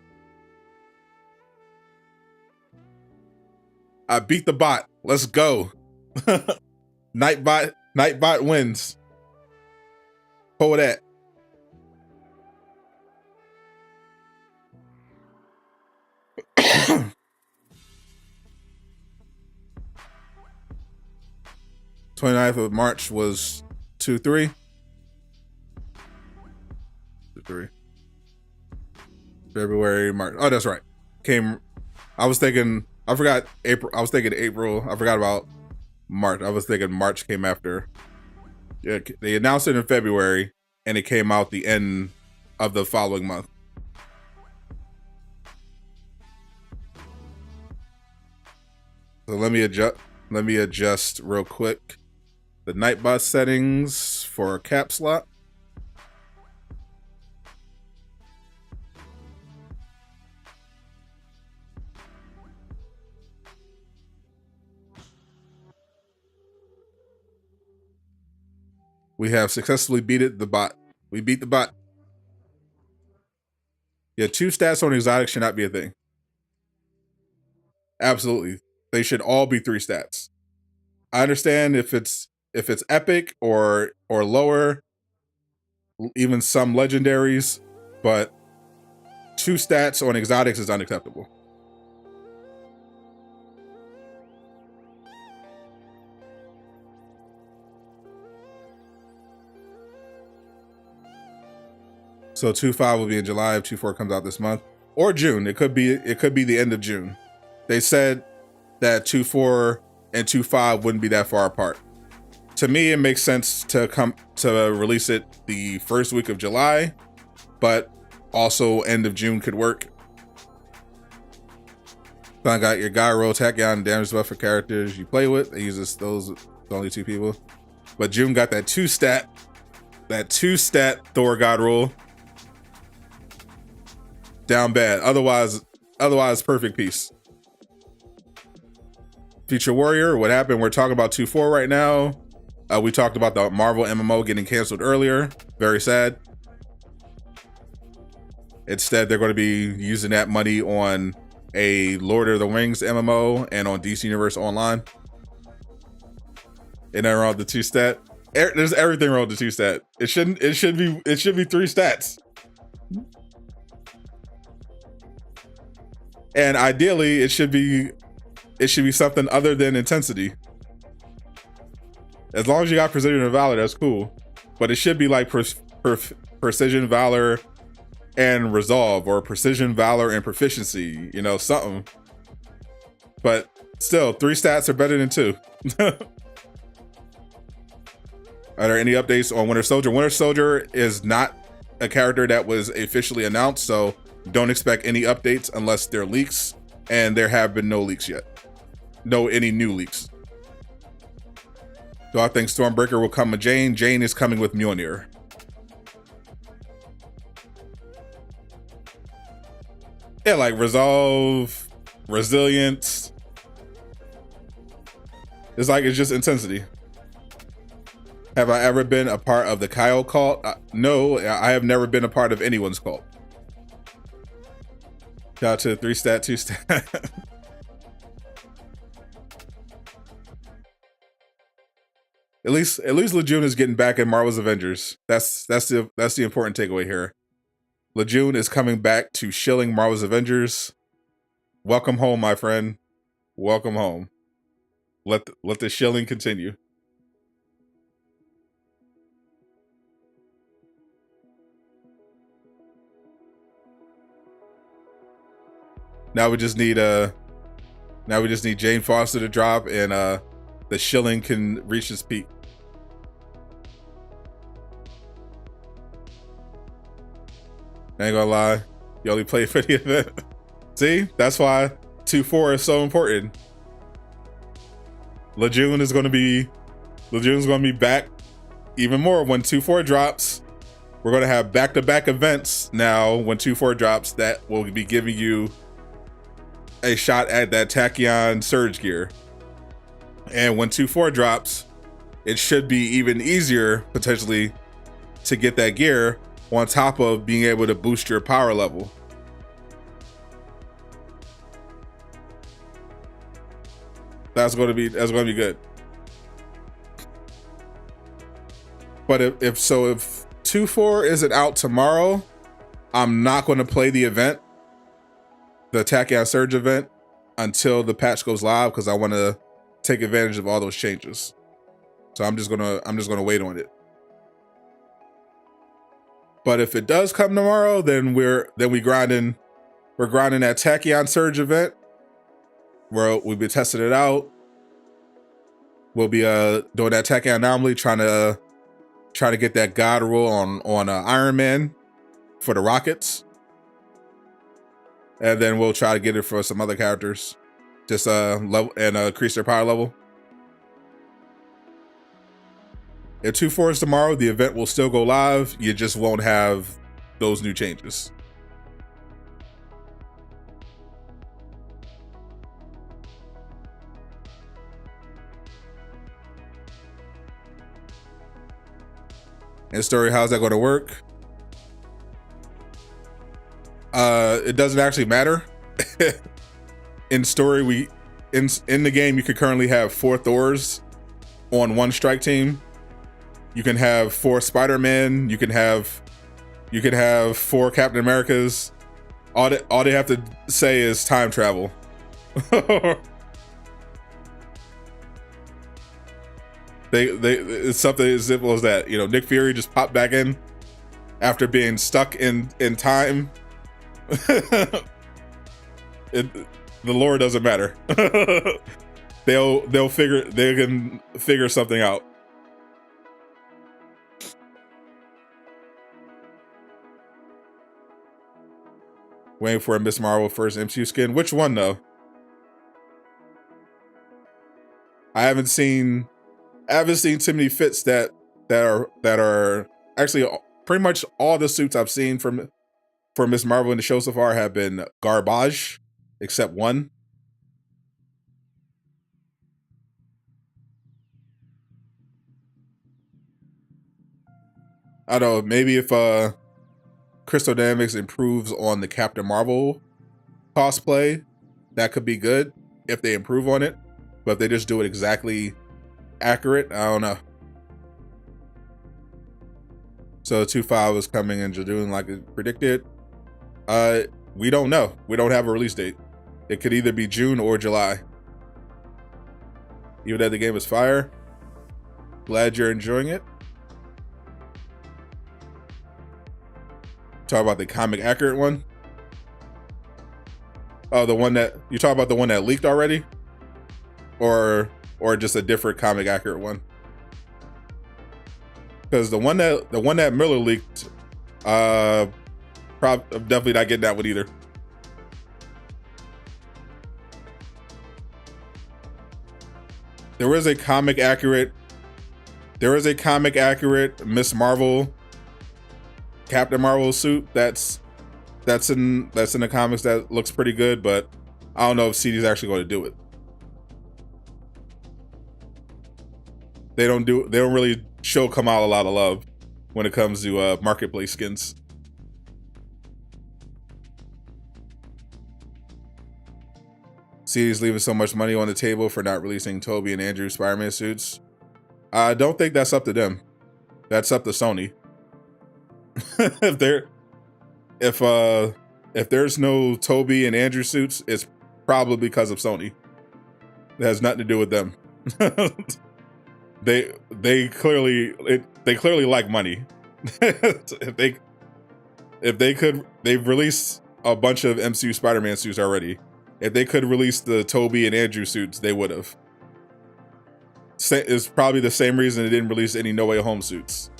I beat the bot. Let's go. Nightbot wins. Pull that. Twenty-ninth of March was 2-3. 2-3. February, March. Oh, that's right. I forgot April. I was thinking April. I forgot about March. I was thinking March came after. Yeah, they announced it in February, and it came out the end of the following month. So let me adjust real quick the Nightbot settings for a cap slot. We have successfully beat the bot. We beat the bot. Yeah, 2 stats on exotic should not be a thing. Absolutely. They should all be 3 stats. I understand if it's epic or lower, even some legendaries, but 2 stats on exotics is unacceptable. So 2.5 will be in July if 2.4 comes out this month, or June. It could be the end of June. They said that 2.4 and 2.5 wouldn't be that far apart. To me, it makes sense to release it the first week of July, but also end of June could work. I got your guy roll attack and damage buff for characters you play with. It uses those only 2 people. But June got that 2 stat Thor God roll. Down bad. Otherwise perfect piece. Future Warrior, what happened? We're talking about 2.4 right now. We talked about the Marvel MMO getting canceled earlier. Very sad. Instead, they're going to be using that money on a Lord of the Rings MMO and on DC Universe Online. And they're on the 2 stat. There's everything wrong with the 2 stat. It should be 3 stats. And ideally, it should be something other than intensity. As long as you got precision and valor, that's cool. But it should be like precision, valor, and resolve, or precision, valor, and proficiency, you know, something. But still, 3 stats are better than 2. Are there any updates on Winter Soldier? Winter Soldier is not a character that was officially announced, so don't expect any updates unless they're leaks, and there have been no leaks yet. No any new leaks. Do I think Stormbreaker will come with Jane? Jane is coming with Mjolnir. Yeah, like resolve, resilience. It's like, it's just intensity. Have I ever been a part of the Kyle cult? No, I have never been a part of anyone's cult. Shout out to 3 stat, 2 stat. At least Laajune is getting back in Marvel's Avengers. That's the important takeaway here. Laajune is coming back to shilling Marvel's Avengers. Welcome home, my friend. Welcome home. Let the shilling continue. Now we just need Jane Foster to drop, and the shilling can reach its peak. I ain't gonna lie, you only play for the event. See, that's why 2-4 is so important. Laajune's gonna be back even more when 2-4 drops. We're gonna have back-to-back events now when 2-4 drops that will be giving you a shot at that Tachyon Surge gear. And when 2-4 drops, it should be even easier potentially to get that gear, on top of being able to boost your power level. That's going to be good. But if 2-4 isn't out tomorrow, I'm not going to play the event, the Tachyon Surge event, until the patch goes live, because I want to take advantage of all those changes. So I'm just gonna wait on it. But if it does come tomorrow, then we're grinding that Tachyon Surge event, where we'll be testing it out. We'll be doing that Tachyon anomaly, trying to get that God rule on Iron Man for the rockets, and then we'll try to get it for some other characters, just level and increase their power level. If 2-4 is tomorrow, the event will still go live. You just won't have those new changes. In story, how's that going to work? It doesn't actually matter. In story, in the game, you could currently have 4 Thors on one strike team. You can have 4 Spider-Man. You can have 4 Captain Americas. All they have to say is time travel. It's something as simple as that. You know, Nick Fury just popped back in after being stuck in time. The lore doesn't matter. they can figure something out. Waiting for a Miss Marvel first MCU skin. Which one though? I haven't seen too many fits that are actually pretty much all the suits I've seen for Miss Marvel in the show so far have been garbage, except one. I don't know, maybe if Crystal Dynamics improves on the Captain Marvel cosplay, that could be good if they improve on it. But if they just do it exactly accurate, I don't know. So 2.5 is coming in June like it predicted. We don't know. We don't have a release date. It could either be June or July. Even though the game is fire. Glad you're enjoying it. Talk about the comic accurate one. Oh, the one that you talk about, the one that leaked already, or just a different comic accurate one. Because the one that Miller leaked, definitely not getting that one either. There is a comic accurate Miss Marvel, Captain Marvel suit that's in the comics that looks pretty good, but I don't know if CD's actually going to do it. They don't really show Kamala a lot of love when it comes to marketplace skins. CD's leaving so much money on the table for not releasing Toby and Andrew Spider-Man suits. I don't think that's up to them. That's up to Sony. If there's no Toby and Andrew suits, it's probably because of Sony. It has nothing to do with them. They clearly like money. They've released a bunch of MCU Spider-Man suits already. If they could release the Toby and Andrew suits, they would have. It's probably the same reason they didn't release any No Way Home suits.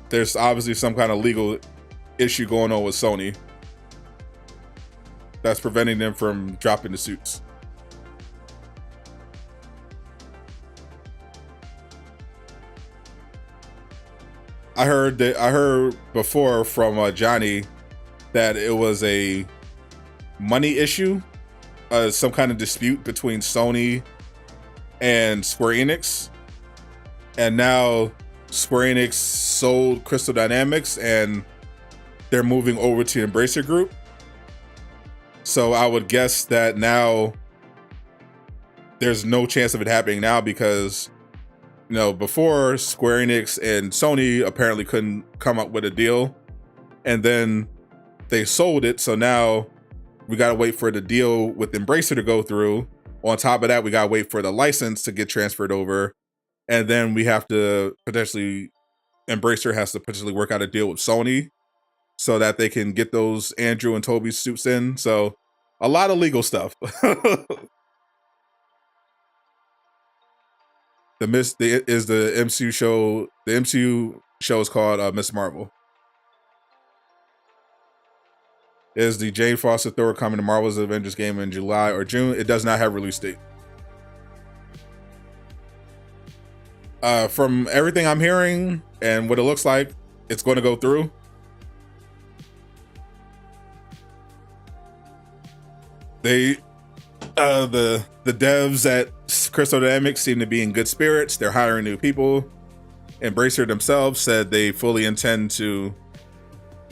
There's obviously some kind of legal issue going on with Sony that's preventing them from dropping the suits. I heard before from Johnny that it was a money issue, some kind of dispute between Sony and Square Enix, and now Square Enix sold Crystal Dynamics and they're moving over to Embracer Group. So I would guess that now there's no chance of it happening now because, you know, before Square Enix and Sony apparently couldn't come up with a deal, and then they sold it. So now we got to wait for the deal with Embracer to go through. On top of that, we got to wait for the license to get transferred over. And then we have to Embracer has to potentially work out a deal with Sony so that they can get those Andrew and Toby suits in. So a lot of legal stuff. The MCU show. The MCU show is called Miss Marvel. Is the Jane Foster Thor coming to Marvel's Avengers game in July or June? It does not have a release date. From everything I'm hearing and what it looks like, it's going to go through. The devs at Crystal Dynamics seem to be in good spirits. They're hiring new people. Embracer themselves said they fully intend to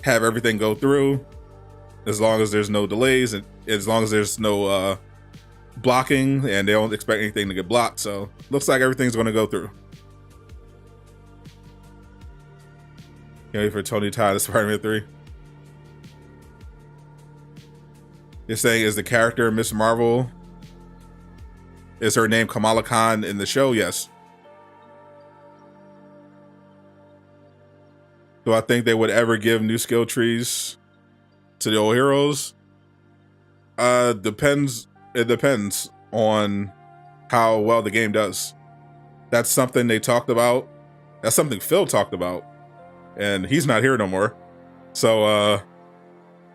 have everything go through as long as there's no delays and as long as there's no blocking, and they don't expect anything to get blocked. So looks like everything's going to go through. Can't wait for Tony Todd to Spider-Man 3. You're saying, is the character Miss Marvel, is her name Kamala Khan in the show? Yes. Do I think they would ever give new skill trees to the old heroes? Depends. It depends on how well the game does. That's something they talked about. That's something Phil talked about, and he's not here no more. So,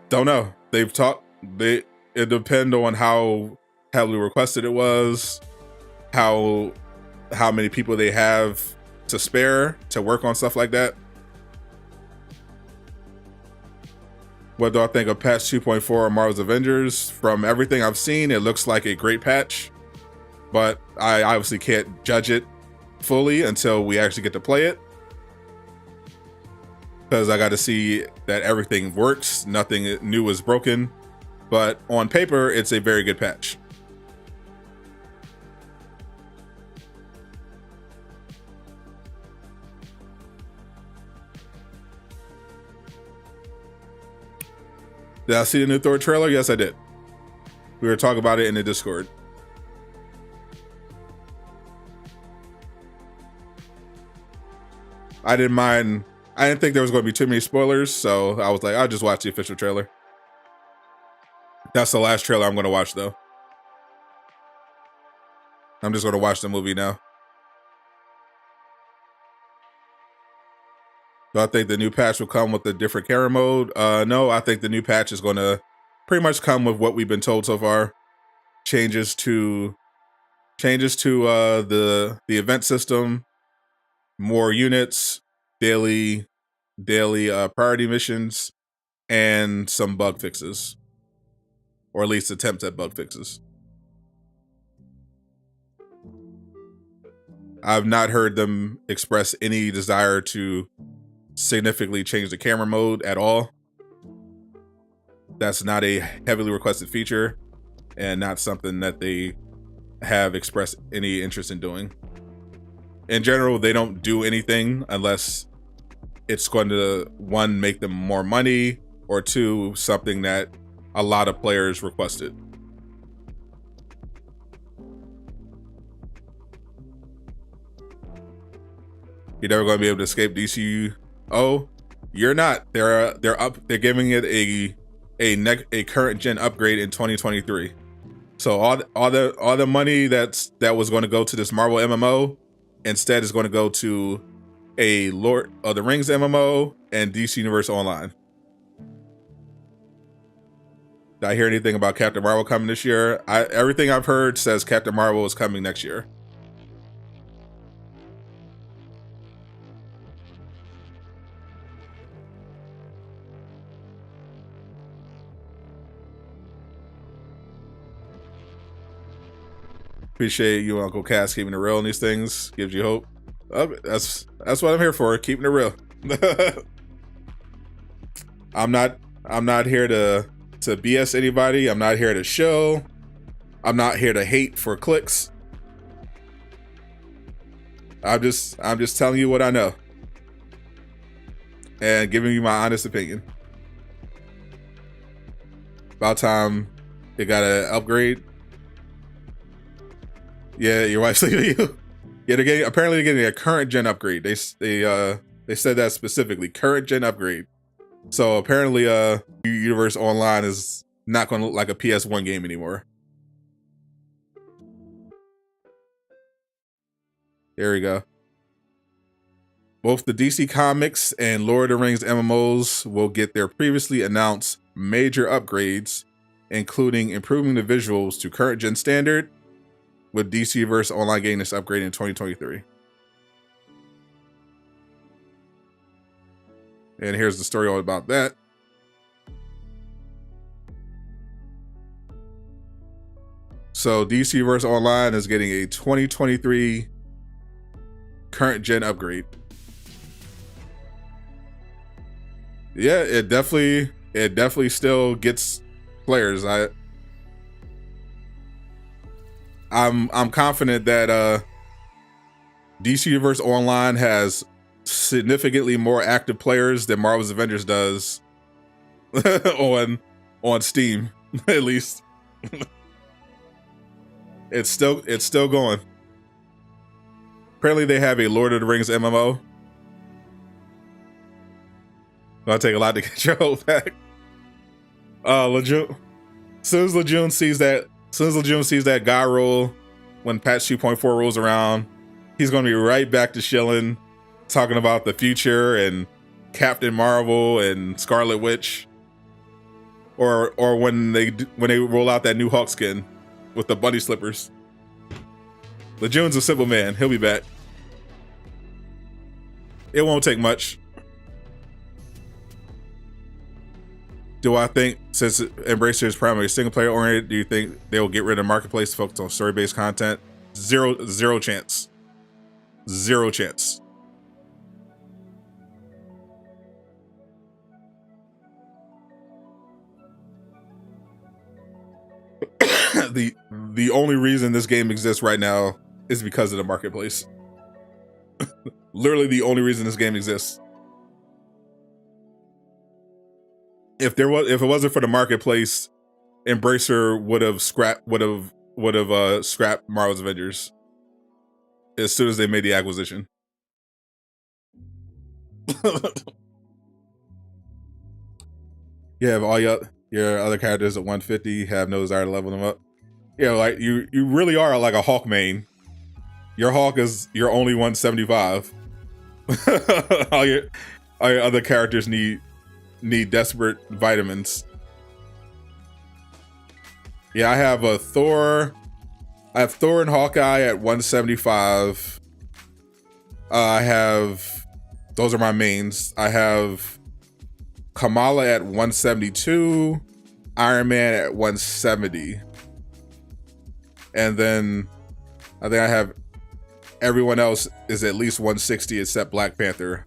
don't know. It depend on how heavily requested it was, how many people they have to spare to work on stuff like that. What do I think of patch 2.4 of Marvel's Avengers? From everything I've seen, it looks like a great patch, but I obviously can't judge it fully until we actually get to play it, because I got to see that everything works, nothing new is broken. But on paper, it's a very good patch. Did I see the new Thor trailer? Yes, I did. We were talking about it in the Discord. I didn't mind I didn't think there was going to be too many spoilers, so I was like, I'll just watch the official trailer. That's the last trailer I'm going to watch, though. I'm just going to watch the movie now. Do I think the new patch will come with a different camera mode? No, I think the new patch is going to pretty much come with what we've been told so far. Changes to the event system, more units, daily priority missions, and some bug fixes, or at least attempts at bug fixes. I've not heard them express any desire to significantly change the camera mode at all. That's not a heavily requested feature and not something that they have expressed any interest in doing. In general, they don't do anything unless it's going to, one, make them more money, or two, something that a lot of players requested. You're never going to be able to escape DC. Oh, you're not. They're giving it a current gen upgrade in 2023. So all the money that was going to go to this Marvel MMO instead is going to go to a Lord of the Rings MMO and DC Universe Online. Did I hear anything about Captain Marvel coming this year? Everything I've heard says Captain Marvel is coming next year. Appreciate you, Uncle Cass, keeping it real on these things. Gives you hope. That's what I'm here for, keeping it real. I'm not here to BS anybody. I'm not here to show. I'm not here to hate for clicks. I'm just telling you what I know and giving you my honest opinion. About time it got an upgrade. Yeah, your wife's leaving you. Yeah, apparently they're getting a current gen upgrade. They said that specifically, current gen upgrade. So apparently, Universe Online is not going to look like a PS1 game anymore. There we go. Both the DC Comics and Lord of the Rings MMOs will get their previously announced major upgrades, including improving the visuals to current gen standard, with DC Universe Online getting this upgrade in 2023. And here's the story all about that. So DC Universe Online is getting a 2023 current gen upgrade. Yeah, it definitely still gets players. I'm confident that DC Universe Online has significantly more active players than Marvel's Avengers does on Steam, at least. It's still going. Apparently they have a Lord of the Rings MMO. Gonna take a lot to get your whole back. Laajune. As soon as Laajune sees that guy roll, when patch 2.4 rolls around, he's gonna be right back to chilling, talking about the future and Captain Marvel and Scarlet Witch, or when they roll out that new Hulk skin with the bunny slippers. Laajune's a simple man. He'll be back. It won't take much. Do I think, since Embracer is primarily single player oriented, do you think they will get rid of marketplace to focus on story based content? Zero chance. Zero chance. The only reason this game exists right now is because of the marketplace. Literally the only reason this game exists. If it wasn't for the marketplace, Embracer would have scrapped Marvel's Avengers as soon as they made the acquisition. You have all your other characters at 150, have no desire to level them up. Yeah, like you really are like a Hawk main. Your Hawk is your only 175. all your other characters need desperate vitamins. Yeah, I have a Thor. I have Thor and Hawkeye at 175. I have, those are my mains. I have Kamala at 172, Iron Man at 170. And then I think I have everyone else is at least 160 except Black Panther,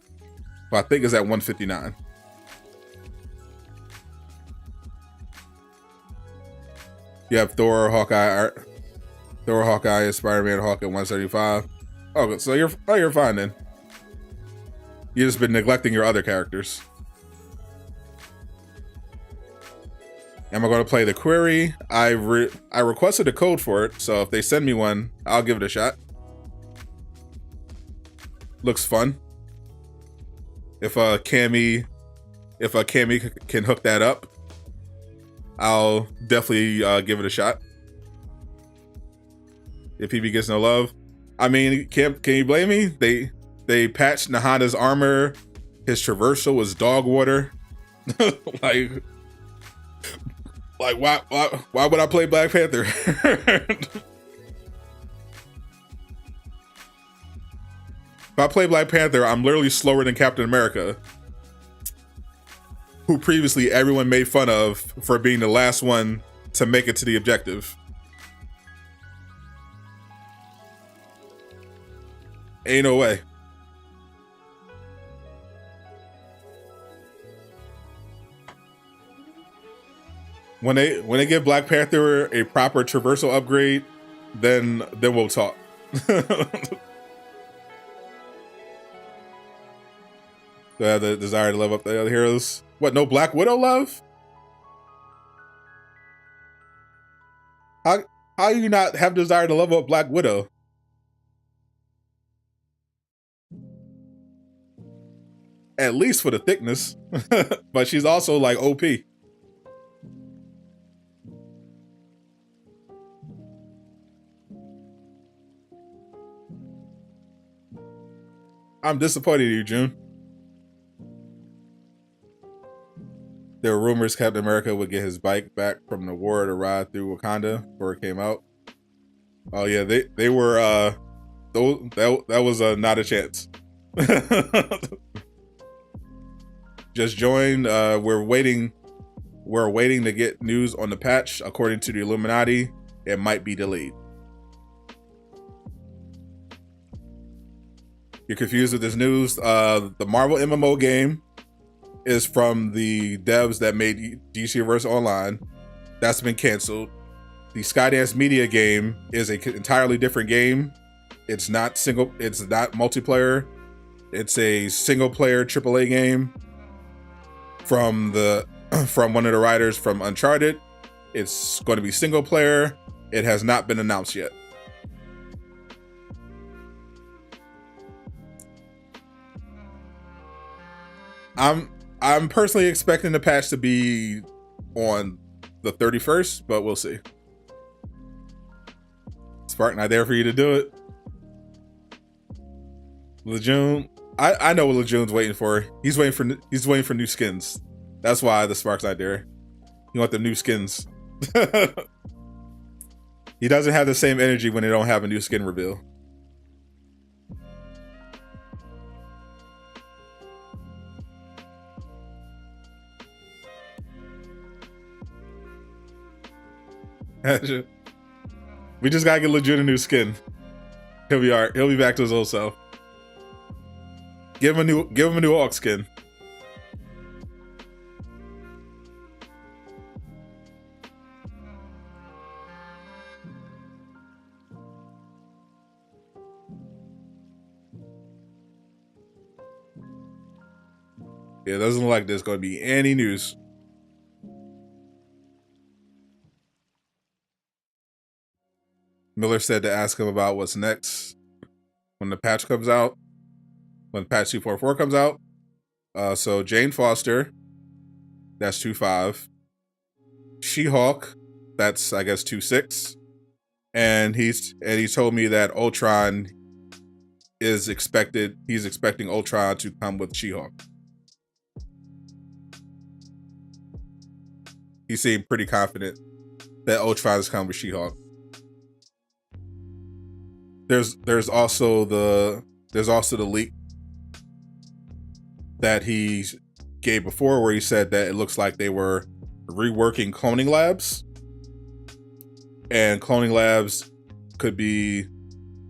who I think is at 159. You have Thor, Hawkeye, and Spider-Man, Hawk at 175. Oh, so you're fine then. You've just been neglecting your other characters. Am I going to play the query? I requested a code for it, so if they send me one, I'll give it a shot. Looks fun. If a Cammy can hook that up, I'll definitely give it a shot. If PB gets no love, I mean, can you blame me? They patched Nahana's armor. His traversal was dog water. like why would I play Black Panther? If I play Black Panther, I'm literally slower than Captain America, who previously everyone made fun of for being the last one to make it to the objective. Ain't no way. When they give Black Panther a proper traversal upgrade, then we'll talk. Do I have the desire to level up the other heroes? What, no Black Widow love? How do you not have desire to level up Black Widow? At least for the thickness. But she's also like OP. I'm disappointed in you, June. There were rumors Captain America would get his bike back from the war to ride through Wakanda before it came out. Oh yeah, they were that was not a chance. Just joined. We're waiting to get news on the patch. According to the Illuminati, it might be delayed. You're confused with this news. The Marvel MMO game is from the devs that made DC Universe Online. That's been canceled. The Skydance Media game is an entirely different game. It's not multiplayer. It's a single player AAA game from one of the writers from Uncharted. It's going to be single player. It has not been announced yet. I'm personally expecting the patch to be on the 31st, but we'll see. Spark not there for you to do it. Laajune, I know what Lajeune's waiting for. He's waiting for new skins. That's why the Spark's not there. You want the new skins. He doesn't have the same energy when they don't have a new skin reveal. We just gotta get Laajune a new skin. He'll be alright. He'll be back to his old self. Give him a new Hawk skin. Yeah, it doesn't look like there's going to be any news. Miller said to ask him about what's next when the patch comes out. When patch 2.4 comes out. So Jane Foster, that's 2.5. She-Hulk, that's I guess 2.6. And he told me that Ultron is expected. He's expecting Ultron to come with She-Hulk. He seemed pretty confident that Ultron is coming with She-Hulk. There's also the leak that he gave before where he said that it looks like they were reworking cloning labs, and cloning labs could be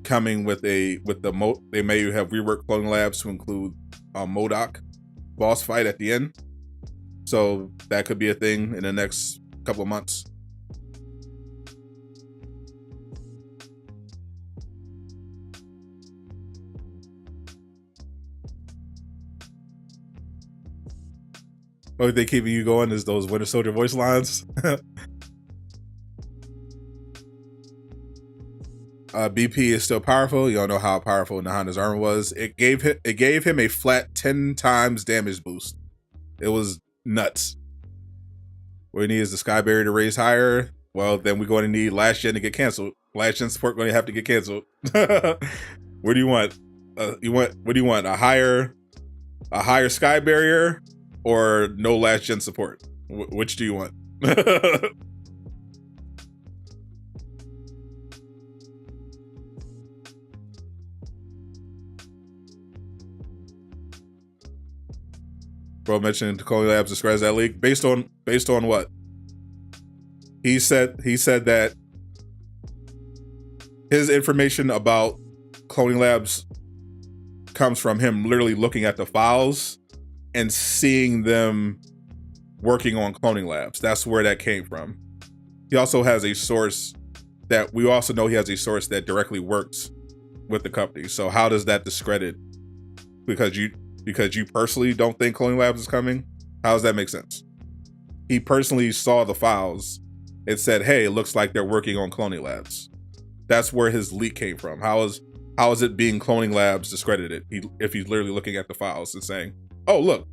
coming with they may have reworked cloning labs to include MODOK boss fight at the end, so that could be a thing in the next couple of months. What they keeping you going is those Winter Soldier voice lines. BP is still powerful. Y'all know how powerful Nahan's armor was. It gave him a flat 10 times damage boost. It was nuts. What we need is the Sky Barrier to raise higher. Well, then we're going to need last gen to get canceled. Last gen support going to have to get canceled. What do you want? What do you want? A higher Sky Barrier or no last gen support? Which do you want? Bro mentioned Cloning Labs describes that leak based on what? He said that his information about Cloning Labs comes from him literally looking at the files and seeing them working on Cloning Labs. That's where that came from. He also has a source that we also know he has a source that directly works with the company. So how does that discredit? Because you personally don't think Cloning Labs is coming? How does that make sense? He personally saw the files. It said, hey, it looks like they're working on Cloning Labs. That's where his leak came from. How is it being Cloning Labs discredited if he's literally looking at the files and saying, oh, look,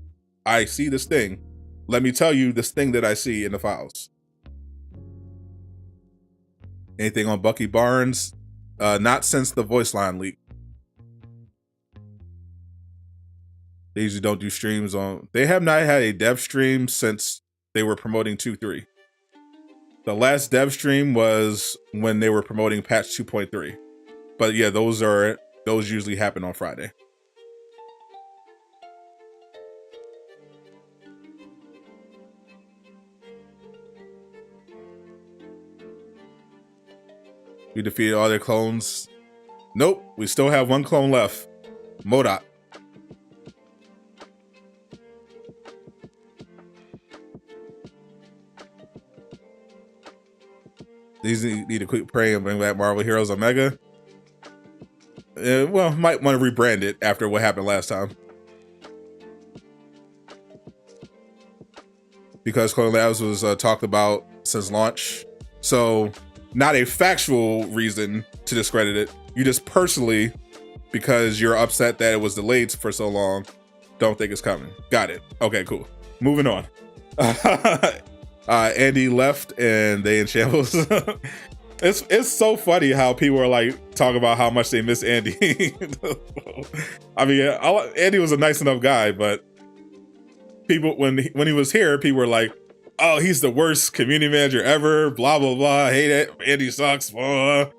I see this thing. Let me tell you this thing that I see in the files. Anything on Bucky Barnes? Not since the voice line leak. They usually don't do streams on... They have not had a dev stream since they were promoting 2.3. The last dev stream was when they were promoting patch 2.3. But yeah, those usually happen on Friday. We defeated all their clones. Nope, we still have one clone left. MODOK. These need to quit praying and bring back Marvel Heroes Omega. Well, might want to rebrand it after what happened last time. Because Cloning Labs was talked about since launch. So, not a factual reason to discredit it. You just personally, because you're upset that it was delayed for so long, don't think it's coming. Got it. Okay, cool. Moving on. Andy left and they in shambles. It's so funny how people are like talking about how much they miss Andy. I mean, Andy was a nice enough guy, but people when he was here, people were like, "Oh, he's the worst community manager ever." Blah blah blah. Hate it. Andy sucks. Blah.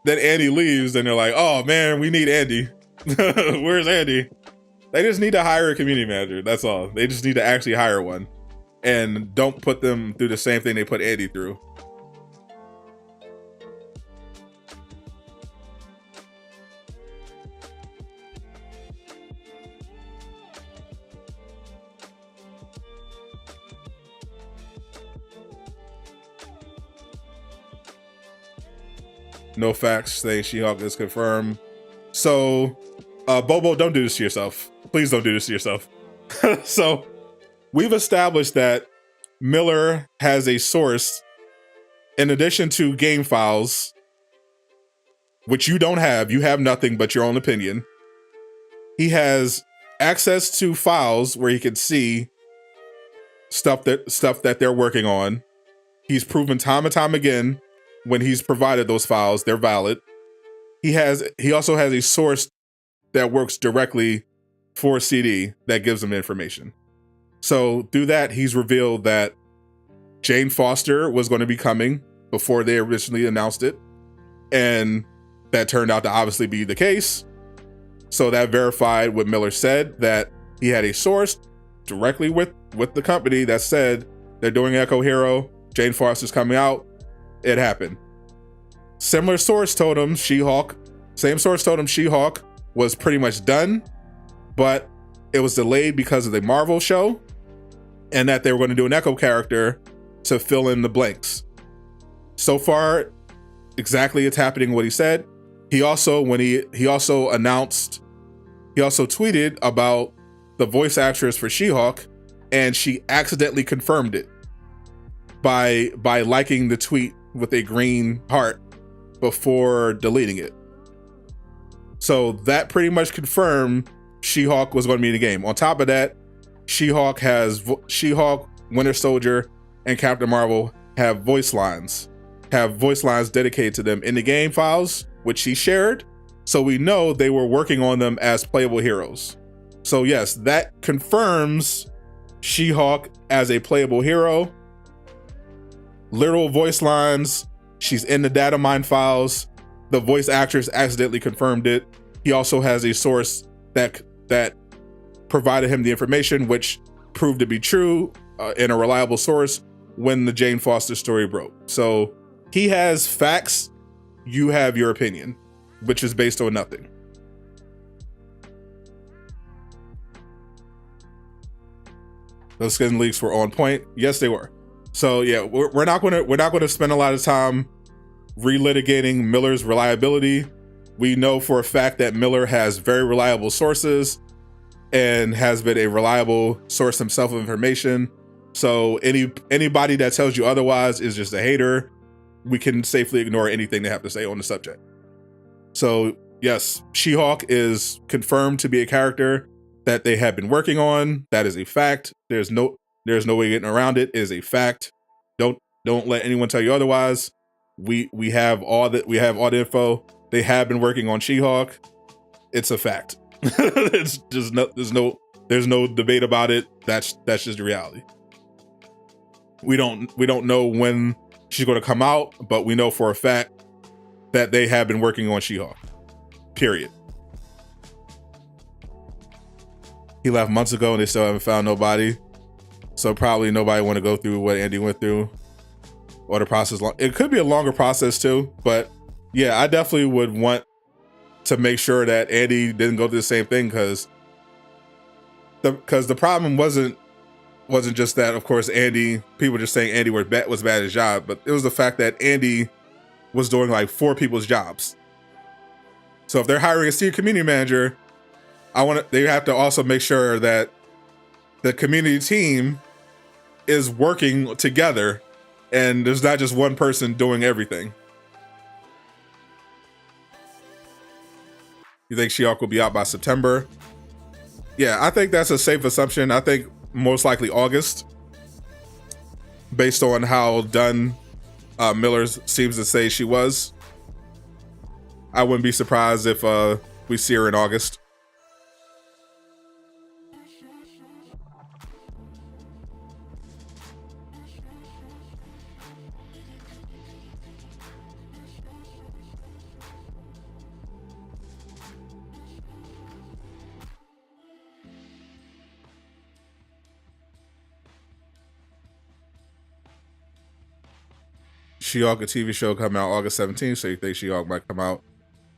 Then Andy leaves, and they're like, "Oh man, we need Andy. Where's Andy?" They just need to hire a community manager. That's all. They just need to actually hire one. And don't put them through the same thing they put Andy through. No facts saying She-Hulk is confirmed. So, Bobo, don't do this to yourself. Please don't do this to yourself. So, we've established that Miller has a source in addition to game files, which you don't have. You have nothing but your own opinion. He has access to files where he can see stuff that they're working on. He's proven time and time again when he's provided those files, they're valid. He also has a source that works directly for CD that gives him information. So through that, he's revealed that Jane Foster was going to be coming before they originally announced it. And that turned out to obviously be the case. So that verified what Miller said, that he had a source directly with the company that said they're doing Echo Hero, Jane Foster's coming out. It happened. Similar source told him She-Hulk, same source told him She-Hulk was pretty much done, but it was delayed because of the Marvel show, and that they were going to do an Echo character to fill in the blanks. So far, exactly it's happening what he said. He also tweeted about the voice actress for She-Hulk, and she accidentally confirmed it by liking the tweet with a green heart before deleting it. So that pretty much confirmed She-Hulk was going to be in the game. On top of that, She-Hulk, Winter Soldier, and Captain Marvel have voice lines dedicated to them in the game files, which she shared. So we know they were working on them as playable heroes. So yes, that confirms She-Hulk as a playable hero. Literal voice lines. She's in the data mine files. The voice actress accidentally confirmed it. He also has a source that provided him the information, which proved to be true and a reliable source when the Jane Foster story broke. So he has facts. You have your opinion, which is based on nothing. Those skin leaks were on point. Yes, they were. So yeah, we're not going to spend a lot of time relitigating Miller's reliability. We know for a fact that Miller has very reliable sources and has been a reliable source himself of information. So anybody that tells you otherwise is just a hater. We can safely ignore anything they have to say on the subject. So yes, She-Hulk is confirmed to be a character that they have been working on. That is a fact. There's no way getting around it. It is a fact. Don't let anyone tell you otherwise. We have all the info. They have been working on She-Hulk. It's a fact. It's just there's no debate about it. That's just the reality. We don't know when she's going to come out, but we know for a fact that they have been working on She-Hulk. Period. He left months ago and they still haven't found nobody. So probably nobody want to go through what Andy went through, or the process. It could be a longer process too, but yeah, I definitely would want to make sure that Andy didn't go through the same thing, because the problem wasn't just that, of course, people just saying Andy was bad at his job, but it was the fact that Andy was doing like 4 people's jobs. So if they're hiring a senior community manager, they have to also make sure that the community team is working together and there's not just one person doing everything. You think She-Hulk will be out by September? Yeah, I think that's a safe assumption. I think most likely August, based on how done Miller seems to say she was. I wouldn't be surprised if we see her in August. She-Hulk, a TV show, coming out August 17th, so you think She-Hulk might come out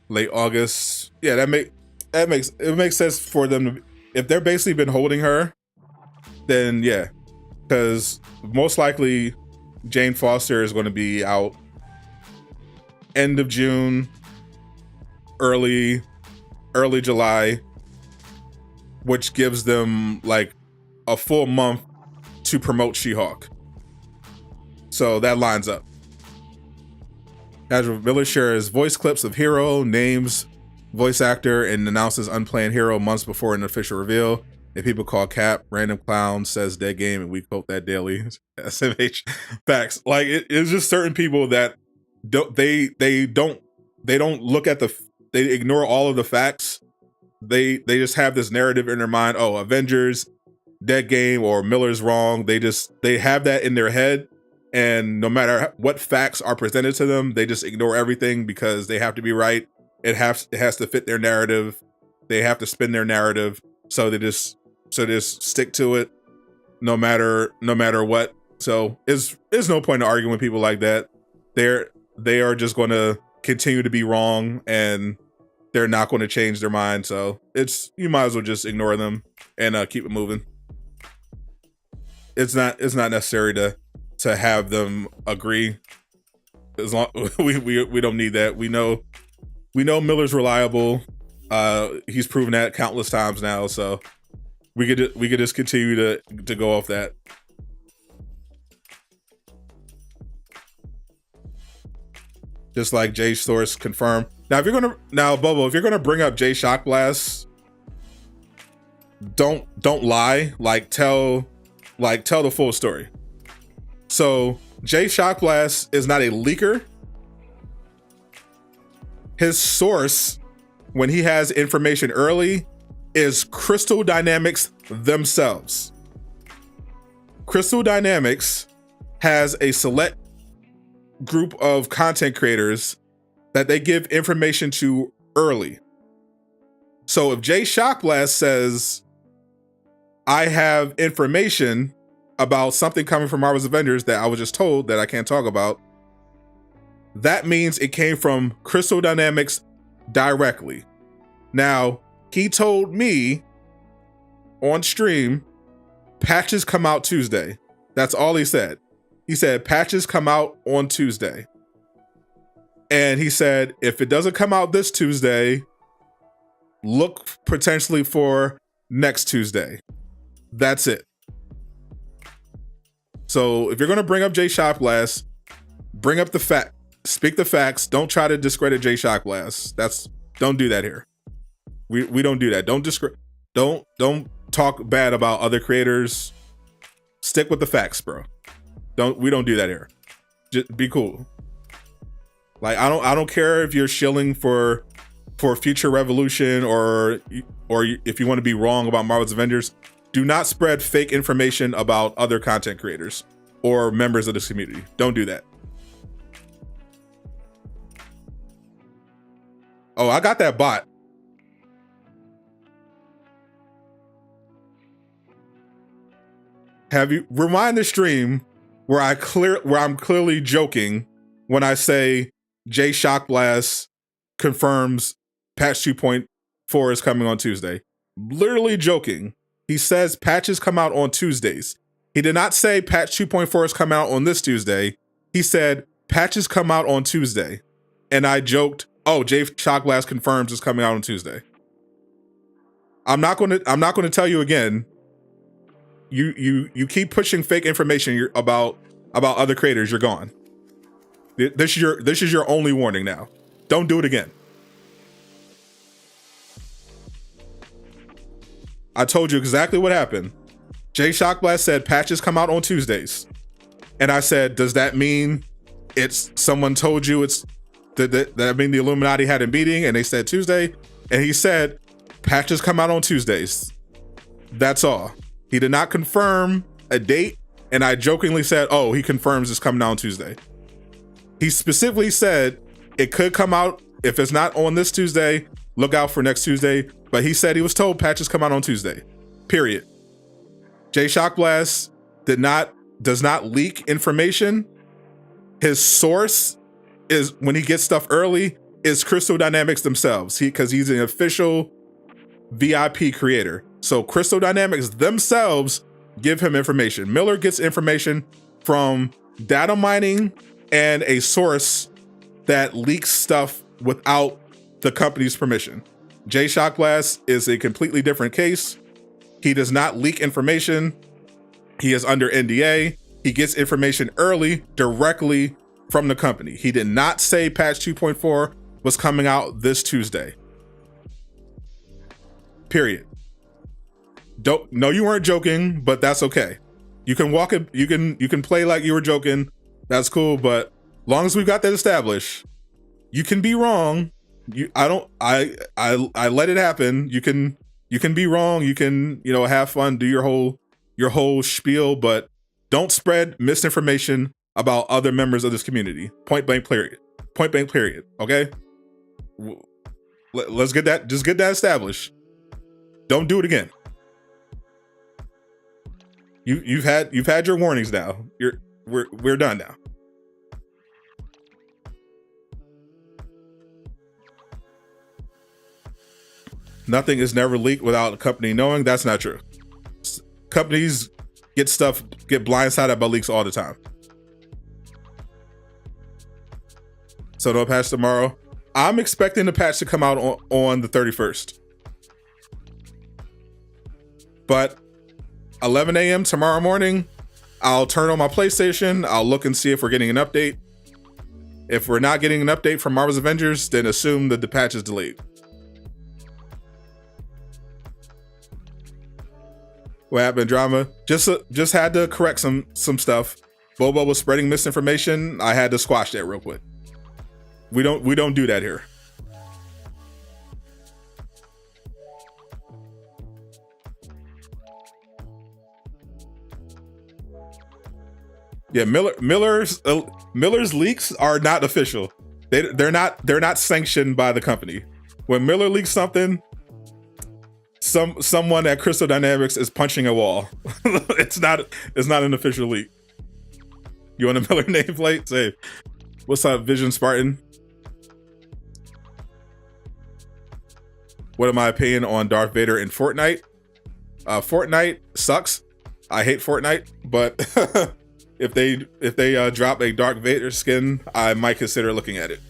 late August? Yeah, that makes sense for them to, if they're basically been holding her, then yeah, because most likely Jane Foster is going to be out end of June, early July, which gives them like a full month to promote She-Hulk. So that lines up. As Miller shares voice clips of hero names voice actor and announces unplanned hero months before an official reveal. And people call cap, random clown says dead game, and we quote that daily. SMH facts. Like it's just certain people that don't look at they ignore all of the facts. They just have this narrative in their mind. Oh, Avengers, dead game, or Miller's wrong. They have that in their head, and no matter what facts are presented to them, they just ignore everything because they have to be right. It has to fit their narrative. They have to spin their narrative, so they just stick to it, no matter what. So there's no point in arguing with people like that. They are just going to continue to be wrong, and they're not going to change their mind. So you might as well just ignore them and keep it moving. It's not necessary to have them agree. As long we don't need that. We know Miller's reliable. He's proven that countless times now. So we could just continue to go off that. Just like Jay's source confirmed. Bobo, if you're gonna bring up Jay Shockblast, don't lie. Tell the full story. So Jay Shockblast is not a leaker. His source, when he has information early, is Crystal Dynamics themselves. Crystal Dynamics has a select group of content creators that they give information to early. So if Jay Shockblast says, I have information about something coming from Marvel's Avengers that I was just told that I can't talk about, that means it came from Crystal Dynamics directly. Now, he told me on stream, patches come out Tuesday. That's all he said. He said patches come out on Tuesday. And he said, if it doesn't come out this Tuesday, look potentially for next Tuesday. That's it. So if you're going to bring up Jay Shockblast, bring up the fact, speak the facts. Don't try to discredit Jay Shockblast. Don't do that here. We don't do that. Don't talk bad about other creators. Stick with the facts, bro. We don't do that here. Just be cool. Like I don't care if you're shilling for future Revolution or if you want to be wrong about Marvel's Avengers. Do not spread fake information about other content creators or members of this community. Don't do that. Oh, I got that bot. Have you rewind the stream where I'm clearly joking when I say Jay Shockblast confirms patch 2.4 is coming on Tuesday? Literally joking. He says patches come out on Tuesdays. He did not say patch 2.4 is coming out on this Tuesday. He said patches come out on Tuesday. And I joked, oh, Jay Shockblast confirms it's coming out on Tuesday. I'm not going to tell you again. You keep pushing fake information about other creators, you're gone. This is your only warning now. Don't do it again. I told you exactly what happened. Jay Shockblast said patches come out on Tuesdays. And I said, does that mean it's someone told you it's that mean the Illuminati had a meeting and they said Tuesday? And he said patches come out on Tuesdays. That's all. He did not confirm a date, and I jokingly said, oh, he confirms it's coming out on Tuesday. He specifically said it could come out. If it's not on this Tuesday, look out for next Tuesday. But he said he was told patches come out on Tuesday. Period. Jay Shockblast does not leak information. His source is, when he gets stuff early, is Crystal Dynamics themselves. Because he's an official VIP creator. So Crystal Dynamics themselves give him information. Miller gets information from data mining and a source that leaks stuff without the company's permission. Jay Shockblast is a completely different case. He does not leak information. He is under NDA. He gets information early directly from the company. He did not say patch 2.4 was coming out this Tuesday. Period. Don't, no, you weren't joking, but that's okay. You can walk it. You can play like you were joking. That's cool. But long as we've got that established, you can be wrong. I let it happen. You can be wrong. You can, have fun, do your whole spiel, but don't spread misinformation about other members of this community. Point blank period. Point blank period. Okay. Let's get that. Just get that established. Don't do it again. You've had your warnings now. We're done now. Nothing is never leaked without a company knowing. That's not true. Companies get blindsided by leaks all the time. So no patch tomorrow. I'm expecting the patch to come out on the 31st. But 11 a.m. tomorrow morning, I'll turn on my PlayStation. I'll look and see if we're getting an update. If we're not getting an update from Marvel's Avengers, then assume that the patch is delayed. What happened, drama? Just had to correct some stuff. Bobo was spreading misinformation. I had to squash that real quick. We don't do that here. Yeah, Miller's leaks are not official. They're not sanctioned by the company. When Miller leaks something, someone at Crystal Dynamics is punching a wall. It's not an official leak. You want a Miller nameplate? Say, what's up, Vision Spartan? What am my opinion on Darth Vader in Fortnite? Fortnite sucks. I hate Fortnite, but if they drop a Darth Vader skin, I might consider looking at it.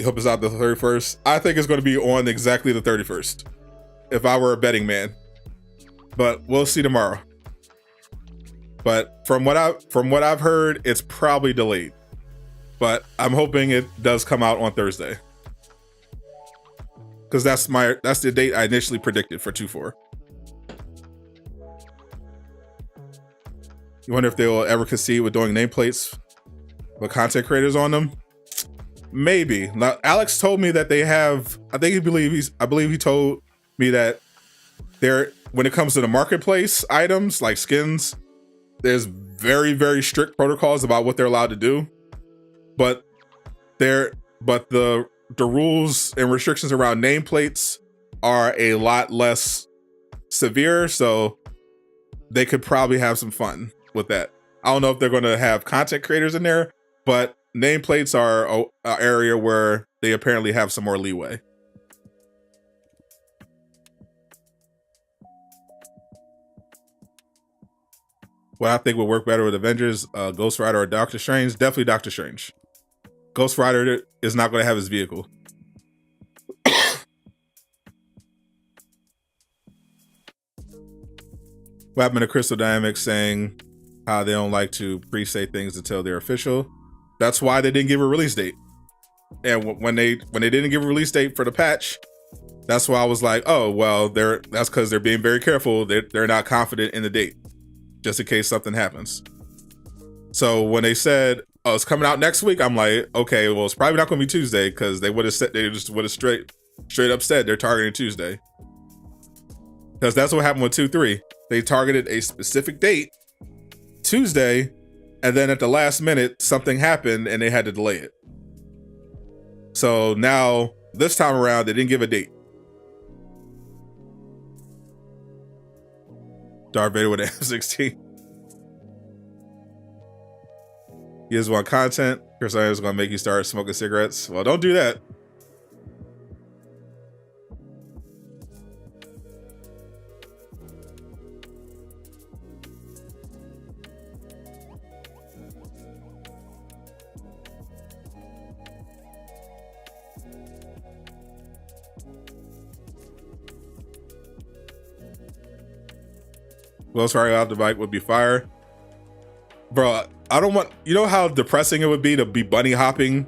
Hope it's out the 31st. I think it's going to be on exactly the 31st. If I were a betting man, but we'll see tomorrow. But from what I've heard, it's probably delayed. But I'm hoping it does come out on Thursday, because that's the date I initially predicted for 2-4. You wonder if they will ever concede with doing nameplates with content creators on them. Maybe. Now, Alex told me that they have. I believe he told me that when it comes to the marketplace items like skins, there's very, very strict protocols about what they're allowed to do. But the rules and restrictions around nameplates are a lot less severe, so they could probably have some fun with that. I don't know if they're going to have content creators in there, but nameplates are an area where they apparently have some more leeway. What I think would work better with Avengers, Ghost Rider or Doctor Strange? Definitely Doctor Strange. Ghost Rider is not going to have his vehicle. What happened to Crystal Dynamics saying how they don't like to pre-say things until they're official? That's why they didn't give a release date. And when they didn't give a release date for the patch, that's why I was like, oh, well, that's because they're being very careful. They're not confident in the date, just in case something happens. So when they said, oh, it's coming out next week, I'm like, okay, well, it's probably not going to be Tuesday, because they just would have straight up said they're targeting Tuesday. Because that's what happened with 2-3. They targeted a specific date, Tuesday, and then at the last minute, something happened and they had to delay it. So now, this time around, they didn't give a date. Darth Vader with an M16. You just want content. Chris is going to make you start smoking cigarettes. Well, don't do that. Wells Fargo out the bike would be fire. Bro, I don't want, you know how depressing it would be to be bunny hopping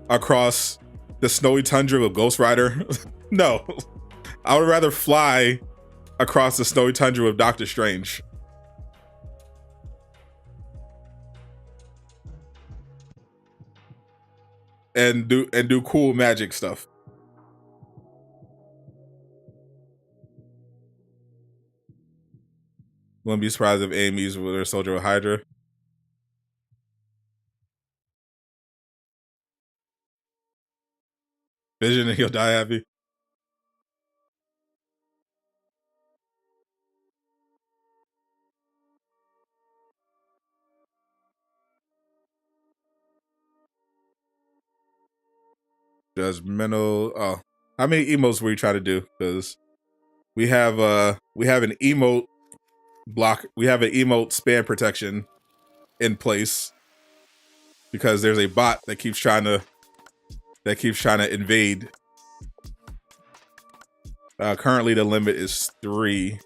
across the snowy tundra of Ghost Rider? No, I would rather fly across the snowy tundra with Doctor Strange. And do cool magic stuff. Wouldn't be surprised if AME's with their Soldier of Hydra. Vision and he'll die happy. Judgmental. Oh, how many emotes were you trying to do? Because we have an emote block. We have an emote spam protection in place because there's a bot that keeps trying to invade. Currently, the limit is 3.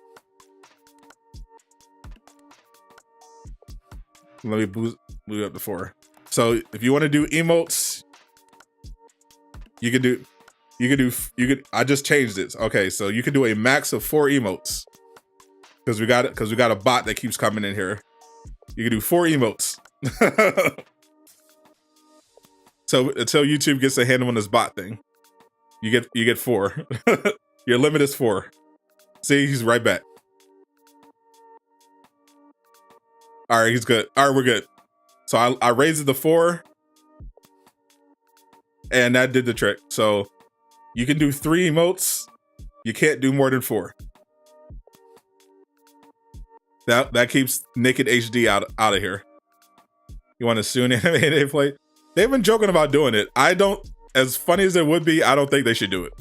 Let me move up to 4. So if you want to do emotes, you could. I just changed it. Okay, so you can do a max of 4 emotes because we got a bot that keeps coming in here. You can do 4 emotes. So until YouTube gets a handle on this bot thing, you get 4. Your limit is 4. See, he's right back. All right, he's good. All right, we're good. So I raised it to 4, and that did the trick. So you can do 3 emotes. You can't do more than 4. That keeps Naked HD out of here. You want to soon animate play? They've been joking about doing it. I don't. As funny as it would be, I don't think they should do it.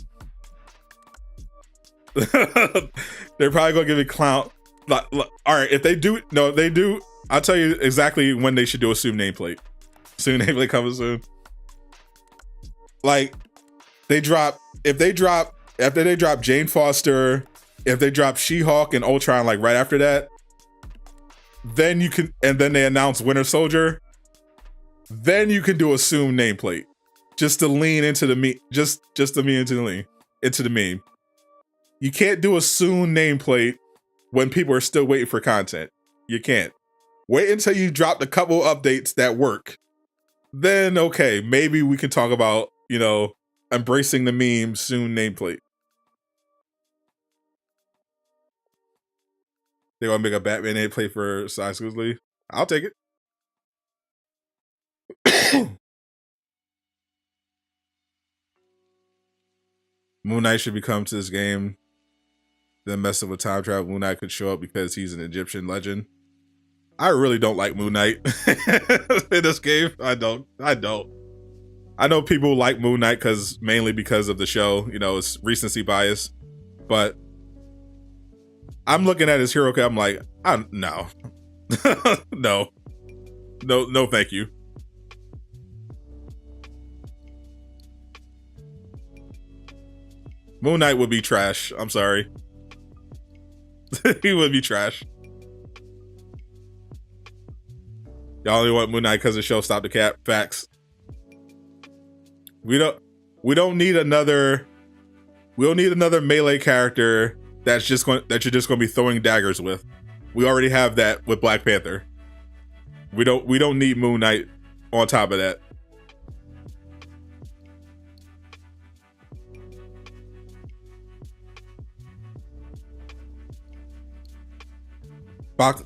They're probably gonna give me clown. All right, if they do, no, if they do. I'll tell you exactly when they should do a soon nameplate. Soon nameplate coming soon. Like after they drop Jane Foster, if they drop She-Hulk and Ultron like right after that, then you can, and then they announce Winter Soldier, then you can do a soon nameplate. Just to lean into the meme, just to lean into the meme. You can't do a soon nameplate when people are still waiting for content. You can't. Wait until you drop a couple updates that work. Then, okay, maybe we can talk about, embracing the meme soon nameplate. They're gonna make a Batman nameplate for Science League. I'll take it. Moon Knight should become to this game. Then messing with time travel, Moon Knight could show up because he's an Egyptian legend. I really don't like Moon Knight in this game. I don't. I know people like Moon Knight mainly because of the show. It's recency bias. But I'm looking at his hero card. I'm like, no, no, thank you. Moon Knight would be trash. I'm sorry. He would be trash. Y'all only want Moon Knight because the show stopped the cap. Facts. We don't need another melee character that you're just going to be throwing daggers with. We already have that with Black Panther. We don't need Moon Knight on top of that.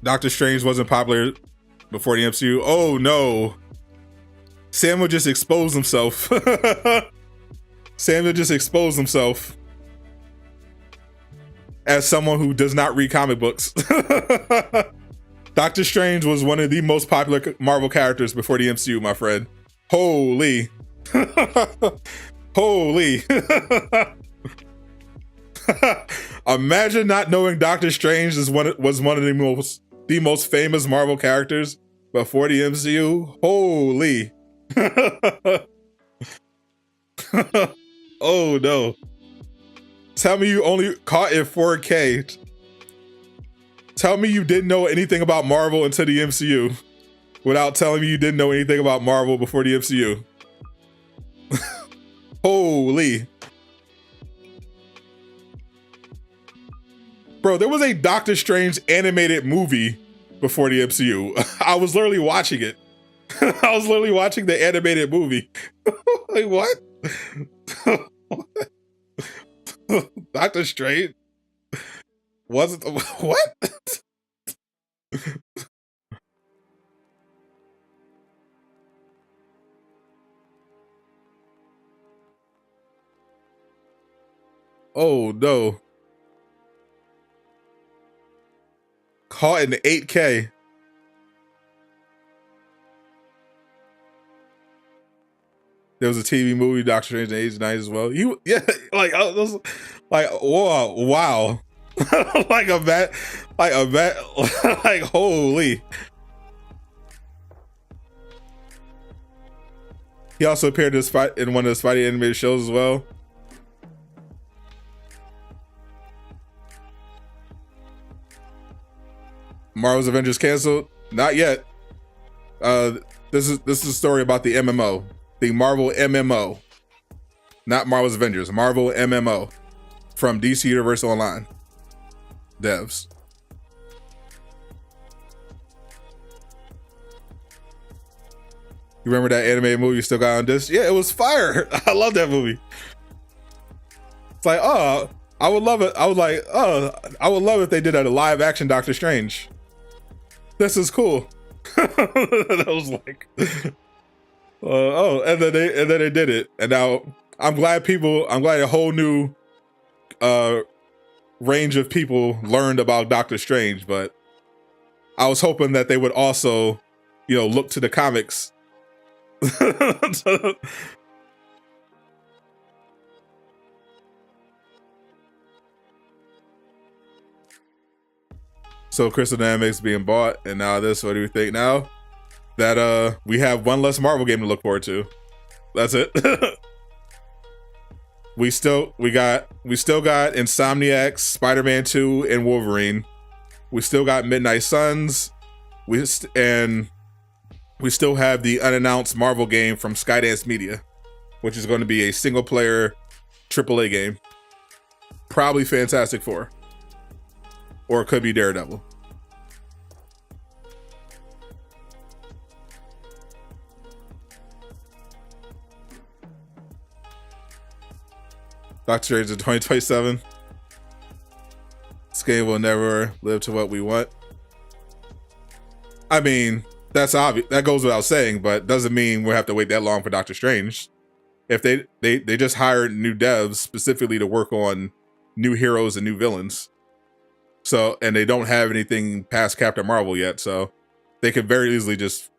Doctor Strange wasn't popular before the MCU. Oh no. Samuel just exposed himself. Samuel just exposed himself as someone who does not read comic books. Doctor Strange was one of the most popular Marvel characters before the MCU, my friend. Holy. Holy. Imagine not knowing Doctor Strange was one of the most famous Marvel characters before the MCU. Holy. Oh no. Tell me you only caught it 4K. Tell me you didn't know anything about Marvel until the MCU without telling me you didn't know anything about Marvel before the MCU. Holy. Bro, there was a Doctor Strange animated movie before the MCU. I was literally watching it. I was literally watching the animated movie. Like, what? Doctor Strange? Wasn't what? Oh no. Caught in 8K. There was a TV movie, Doctor Strange in the 80s and 90s as well. Yeah, like I was like, whoa, wow. like a bat, like holy. He also appeared in one of the Spidey animated shows as well. Marvel's Avengers canceled? Not yet. This is a story about the MMO, the Marvel MMO, not Marvel's Avengers. Marvel MMO from DC Universe Online devs. You remember that animated movie you still got on disc? Yeah, it was fire. I love that movie. It's like, oh, I would love it. I was like, oh, I would love if they did a live action Doctor Strange. This is cool. I was like, oh, and then they did it, and now I'm glad a whole new range of people learned about Doctor Strange, but I was hoping that they would also, look to the comics. So Crystal Dynamics being bought, and now this. What do we think now? That we have one less Marvel game to look forward to. That's it. we still got Insomniac's Spider-Man 2 and Wolverine. We still got Midnight Suns. We still have the unannounced Marvel game from Skydance Media, which is going to be a single player AAA game. Probably Fantastic Four. Or it could be Daredevil. Doctor Strange in 2027. This game will never live to what we want. I mean, that's obvious. That goes without saying, but doesn't mean we'll have to wait that long for Doctor Strange. If they just hired new devs specifically to work on new heroes and new villains. So, and they don't have anything past Captain Marvel yet, so they could very easily just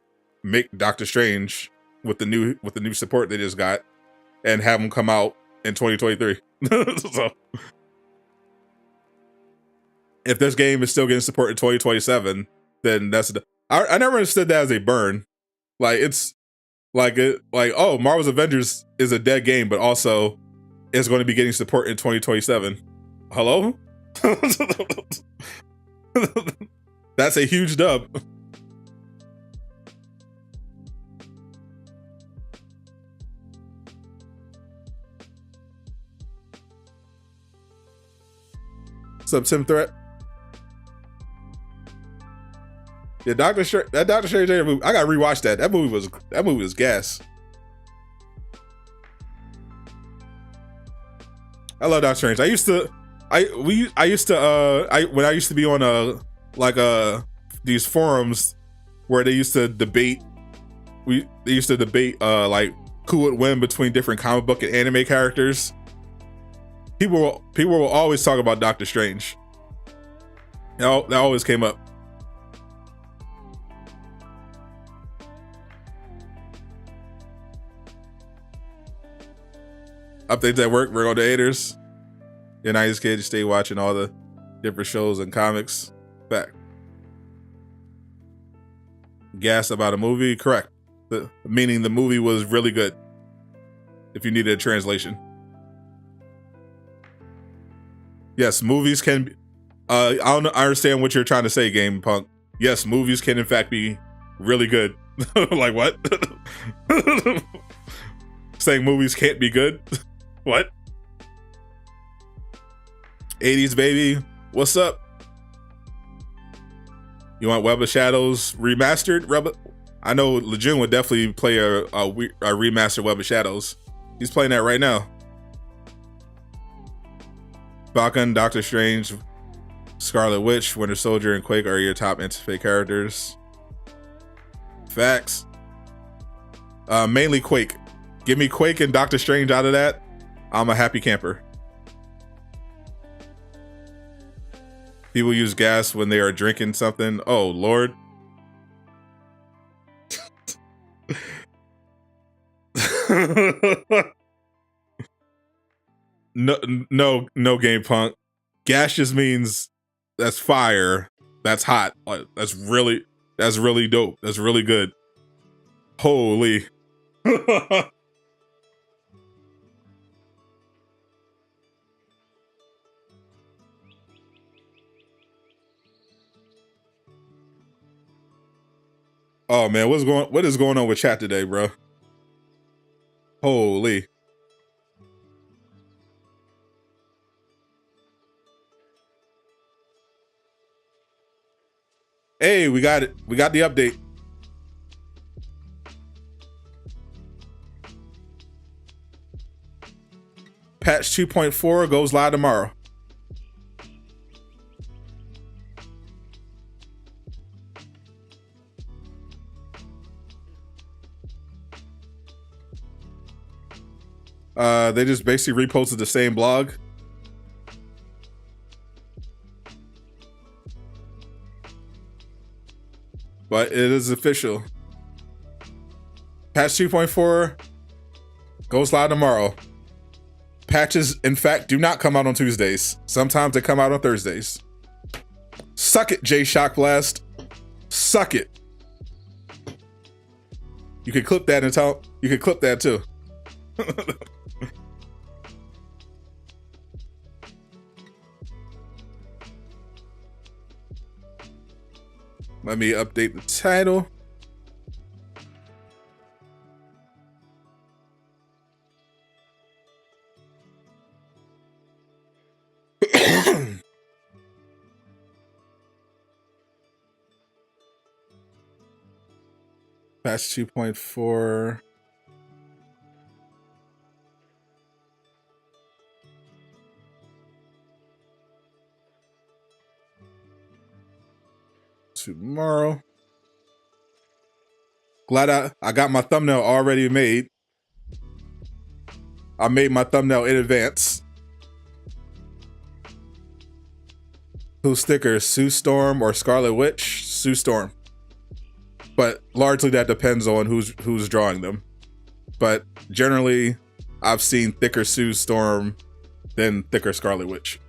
make Doctor Strange with the new support they just got and have him come out in 2023. So, if this game is still getting support in 2027, then I never understood that as a burn. Like, it's oh, Marvel's Avengers is a dead game, but also it's going to be getting support in 2027. Hello? That's a huge dub. What's up, Tim Threat? Yeah, that Doctor Strange movie, I gotta rewatch that. That movie was gas. I love Doctor Strange. When I used to be on these forums where they used to debate like who would win between different comic book and anime characters. People will always talk about Doctor Strange. That always came up. Updates at work, Virgo Daters. You're a 90s kid, you stay watching all the different shows and comics. Fact. Gas about a movie? Correct. Meaning the movie was really good. If you needed a translation. Yes, movies can be, I understand what you're trying to say, Game Punk. Yes, movies can in fact be really good. Like what? Saying movies can't be good? What? 80s baby, what's up? You want Web of Shadows remastered? I know Laajune would definitely play a remastered Web of Shadows. He's playing that right now. Falcon, Doctor Strange, Scarlet Witch, Winter Soldier, and Quake are your top anticipated characters. Facts. Mainly Quake. Give me Quake and Doctor Strange out of that. I'm a happy camper. People use gas when they are drinking something. Oh, Lord. No game punk. Gas just means that's fire. That's hot. That's really dope. That's really good. Holy. Oh man, what is going on with chat today, bro? Holy. Hey, we got it. We got the update. Patch 2.4 goes live tomorrow. They just basically reposted the same blog. But it is official. Patch 2.4 goes live tomorrow. Patches, in fact, do not come out on Tuesdays. Sometimes they come out on Thursdays. Suck it, J Shock Blast. Suck it. You can clip that and tell. You can clip that too. Let me update the title. Patch 2.4. Tomorrow. Glad I got my thumbnail already made. I made my thumbnail in advance. Who's thicker, Sue Storm or Scarlet Witch? Sue Storm. But largely that depends on who's drawing them. But generally, I've seen thicker Sue Storm than thicker Scarlet Witch.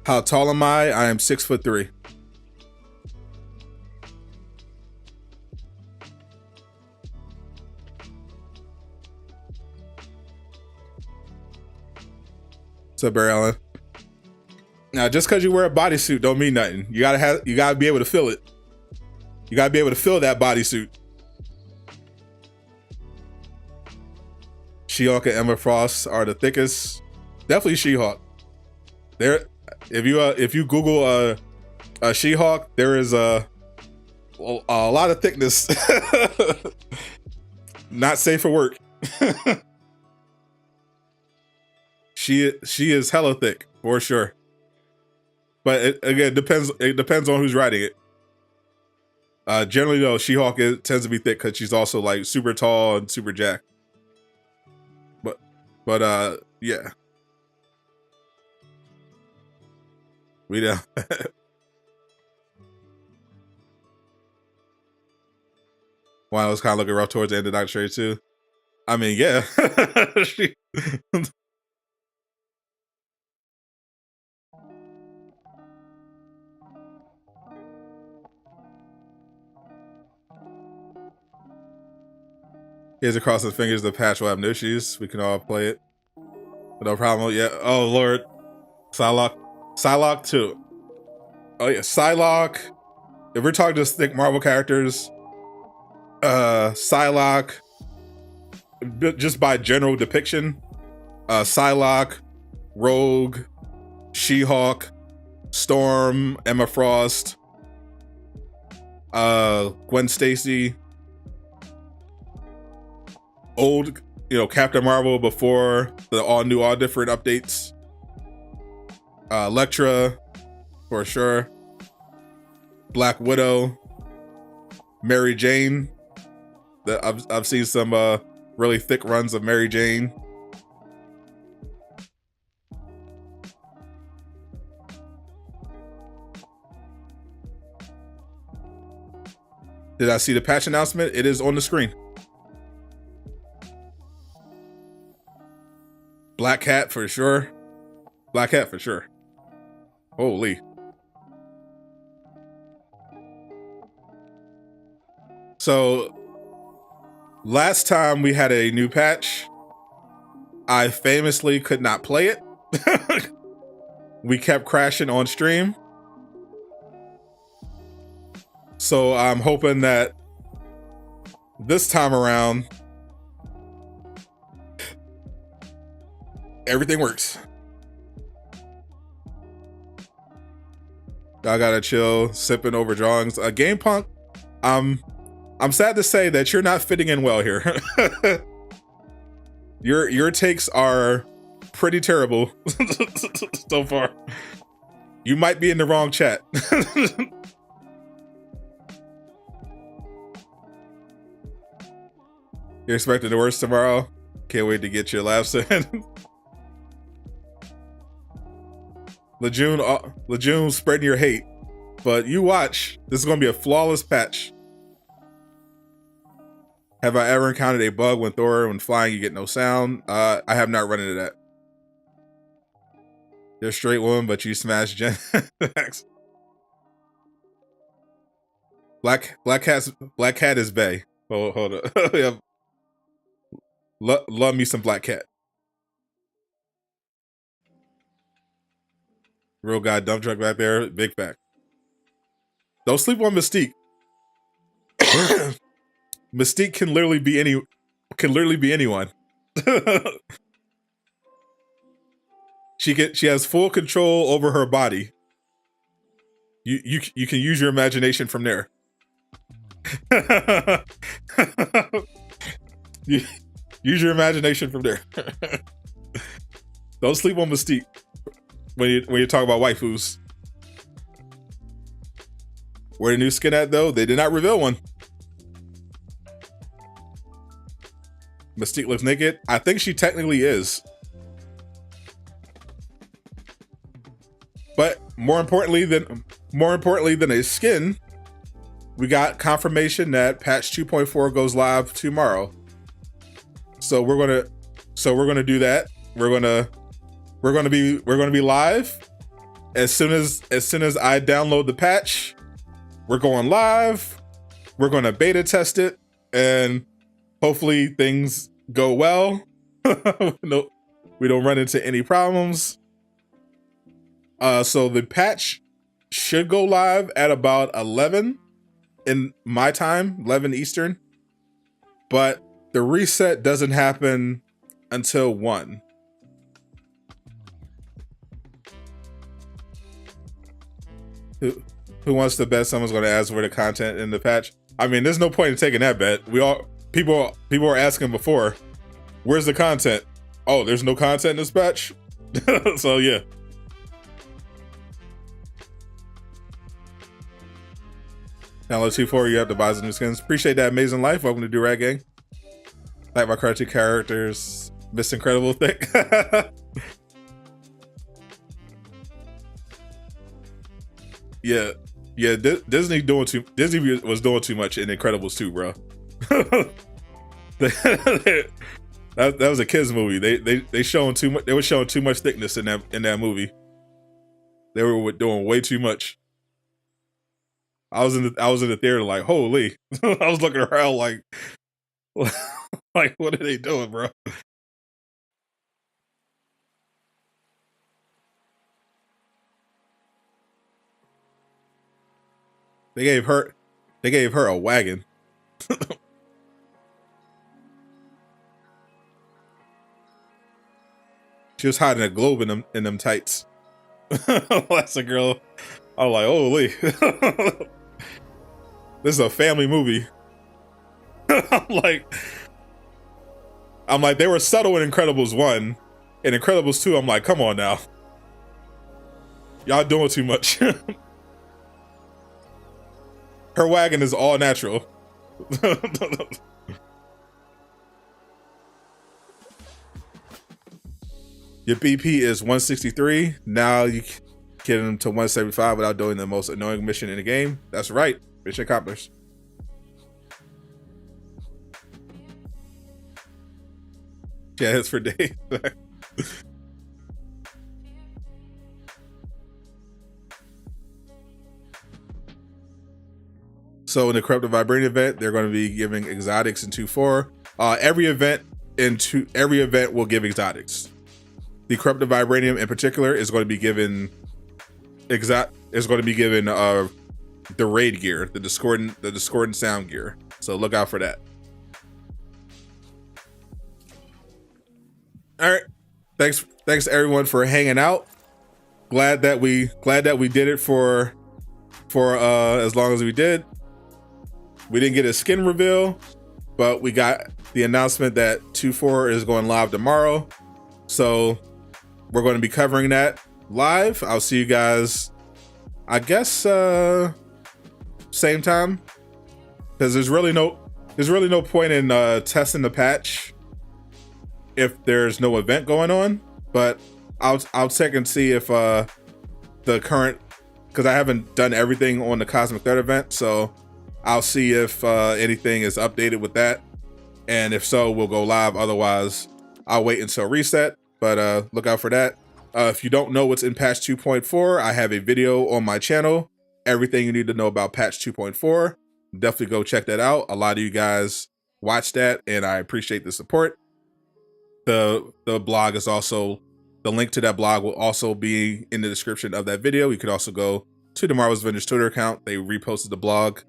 How tall am I? I am 6'3". What's up, Barry Allen? Now, just because you wear a bodysuit don't mean nothing. You gotta be able to feel it. You gotta be able to feel that bodysuit. She-Hulk and Emma Frost are the thickest. Definitely She-Hulk. If you Google a She-Hulk, there is a lot of thickness. Not safe for work. She is hella thick for sure. But it depends on who's writing it. Generally though, She-Hulk tends to be thick because she's also like super tall and super jacked. But yeah. We know. Wow, I was kind of looking rough towards the end of Doctor Strange too. I mean, yeah. Here's across his fingers, the patch will have no issues. We can all play it. No problem. Yeah. Oh, Lord. Psylocke 2. Oh yeah, Psylocke. If we're talking just thick Marvel characters, Psylocke, just by general depiction, Psylocke, Rogue, She-Hulk, Storm, Emma Frost, Gwen Stacy, old, Captain Marvel before the all different updates, Elektra, for sure, Black Widow, Mary Jane. I've seen some really thick runs of Mary Jane. Did I see the patch announcement? It is on the screen. Black Cat for sure. Black Cat for sure. Holy. So last time we had a new patch, I famously could not play it. We kept crashing on stream. So I'm hoping that this time around, everything works. I gotta chill, sipping over drawings. Game Punk, I'm sad to say that you're not fitting in well here. Your takes are pretty terrible so far. You might be in the wrong chat. You're expecting the worst tomorrow? Can't wait to get your laughs in. Laajune spreading your hate. But you watch. This is going to be a flawless patch. Have I ever encountered a bug when flying you get no sound? I have not run into that. You're a straight woman, but you smash Gen. Black Cat is bae. Hold up. Yeah. Love me some Black Cat. Real guy dump truck back there. Big fact. Don't sleep on Mystique. Mystique can literally be anyone. She has full control over her body. You can use your imagination from there. Use your imagination from there. Don't sleep on Mystique when you talk about waifus. Where the new skin at though? They did not reveal one. Mystique looks naked. I think she technically is. But more importantly than a skin, we got confirmation that patch 2.4 goes live tomorrow. So we're gonna do that. We're gonna be live as soon as I download the patch. We're going live. We're gonna beta test it, and hopefully things go well. No, we don't run into any problems. So the patch should go live at about 11 in my time, 11 Eastern. But the reset doesn't happen until 1. Who wants to bet someone's going to ask for the content in the patch? I mean, there's no point in taking that bet. People are asking before, where's the content? Oh, there's no content in this patch? So yeah. Download 2.4, you have to buy some new skins. Appreciate that, Amazing Life. Welcome to Do-Rag Gang. Like my cartoon characters, Miss Incredible Thick. Yeah, Disney was doing too much in Incredibles 2, bro. that was a kids movie. They showing too much. They were showing too much thickness in that movie. They were doing way too much. I was in the theater like, holy. I was looking around like what are they doing, bro? They gave her a wagon. She was hiding a globe in them tights. That's a girl. I was like, holy. This is a family movie. I'm like, they were subtle in Incredibles 1. In Incredibles 2, I'm like, come on now. Y'all doing too much. Her wagon is all natural. Your BP is 163. Now you get them to 175 without doing the most annoying mission in the game. That's right. Mission accomplished. Yeah, it's for days. So in the Corrupted Vibranium event, they're going to be giving exotics in 2-4. Every event will give exotics. The Corrupted Vibranium in particular is going to be given the raid gear, the discordant sound gear. So look out for that. All right, thanks everyone for hanging out. Glad that we did it for as long as we did. We didn't get a skin reveal, but we got the announcement that 2-4 is going live tomorrow. So we're going to be covering that live. I'll see you guys, I guess, same time, because there's really no point in testing the patch if there's no event going on. But I'll check and see if the current, because I haven't done everything on the Cosmic Threat event, so I'll see if anything is updated with that, and if so, we'll go live. Otherwise, I'll wait until reset. But look out for that. If you don't know what's in patch 2.4, I have a video on my channel. Everything you need to know about patch 2.4. Definitely go check that out. A lot of you guys watch that, and I appreciate the support. The blog is also, the link to that blog will also be in the description of that video. You could also go to the Marvel's Avengers Twitter account. They reposted the blog,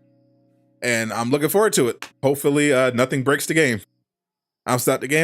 and I'm looking forward to it. Hopefully nothing breaks the game. I'm Sadot the Gamer.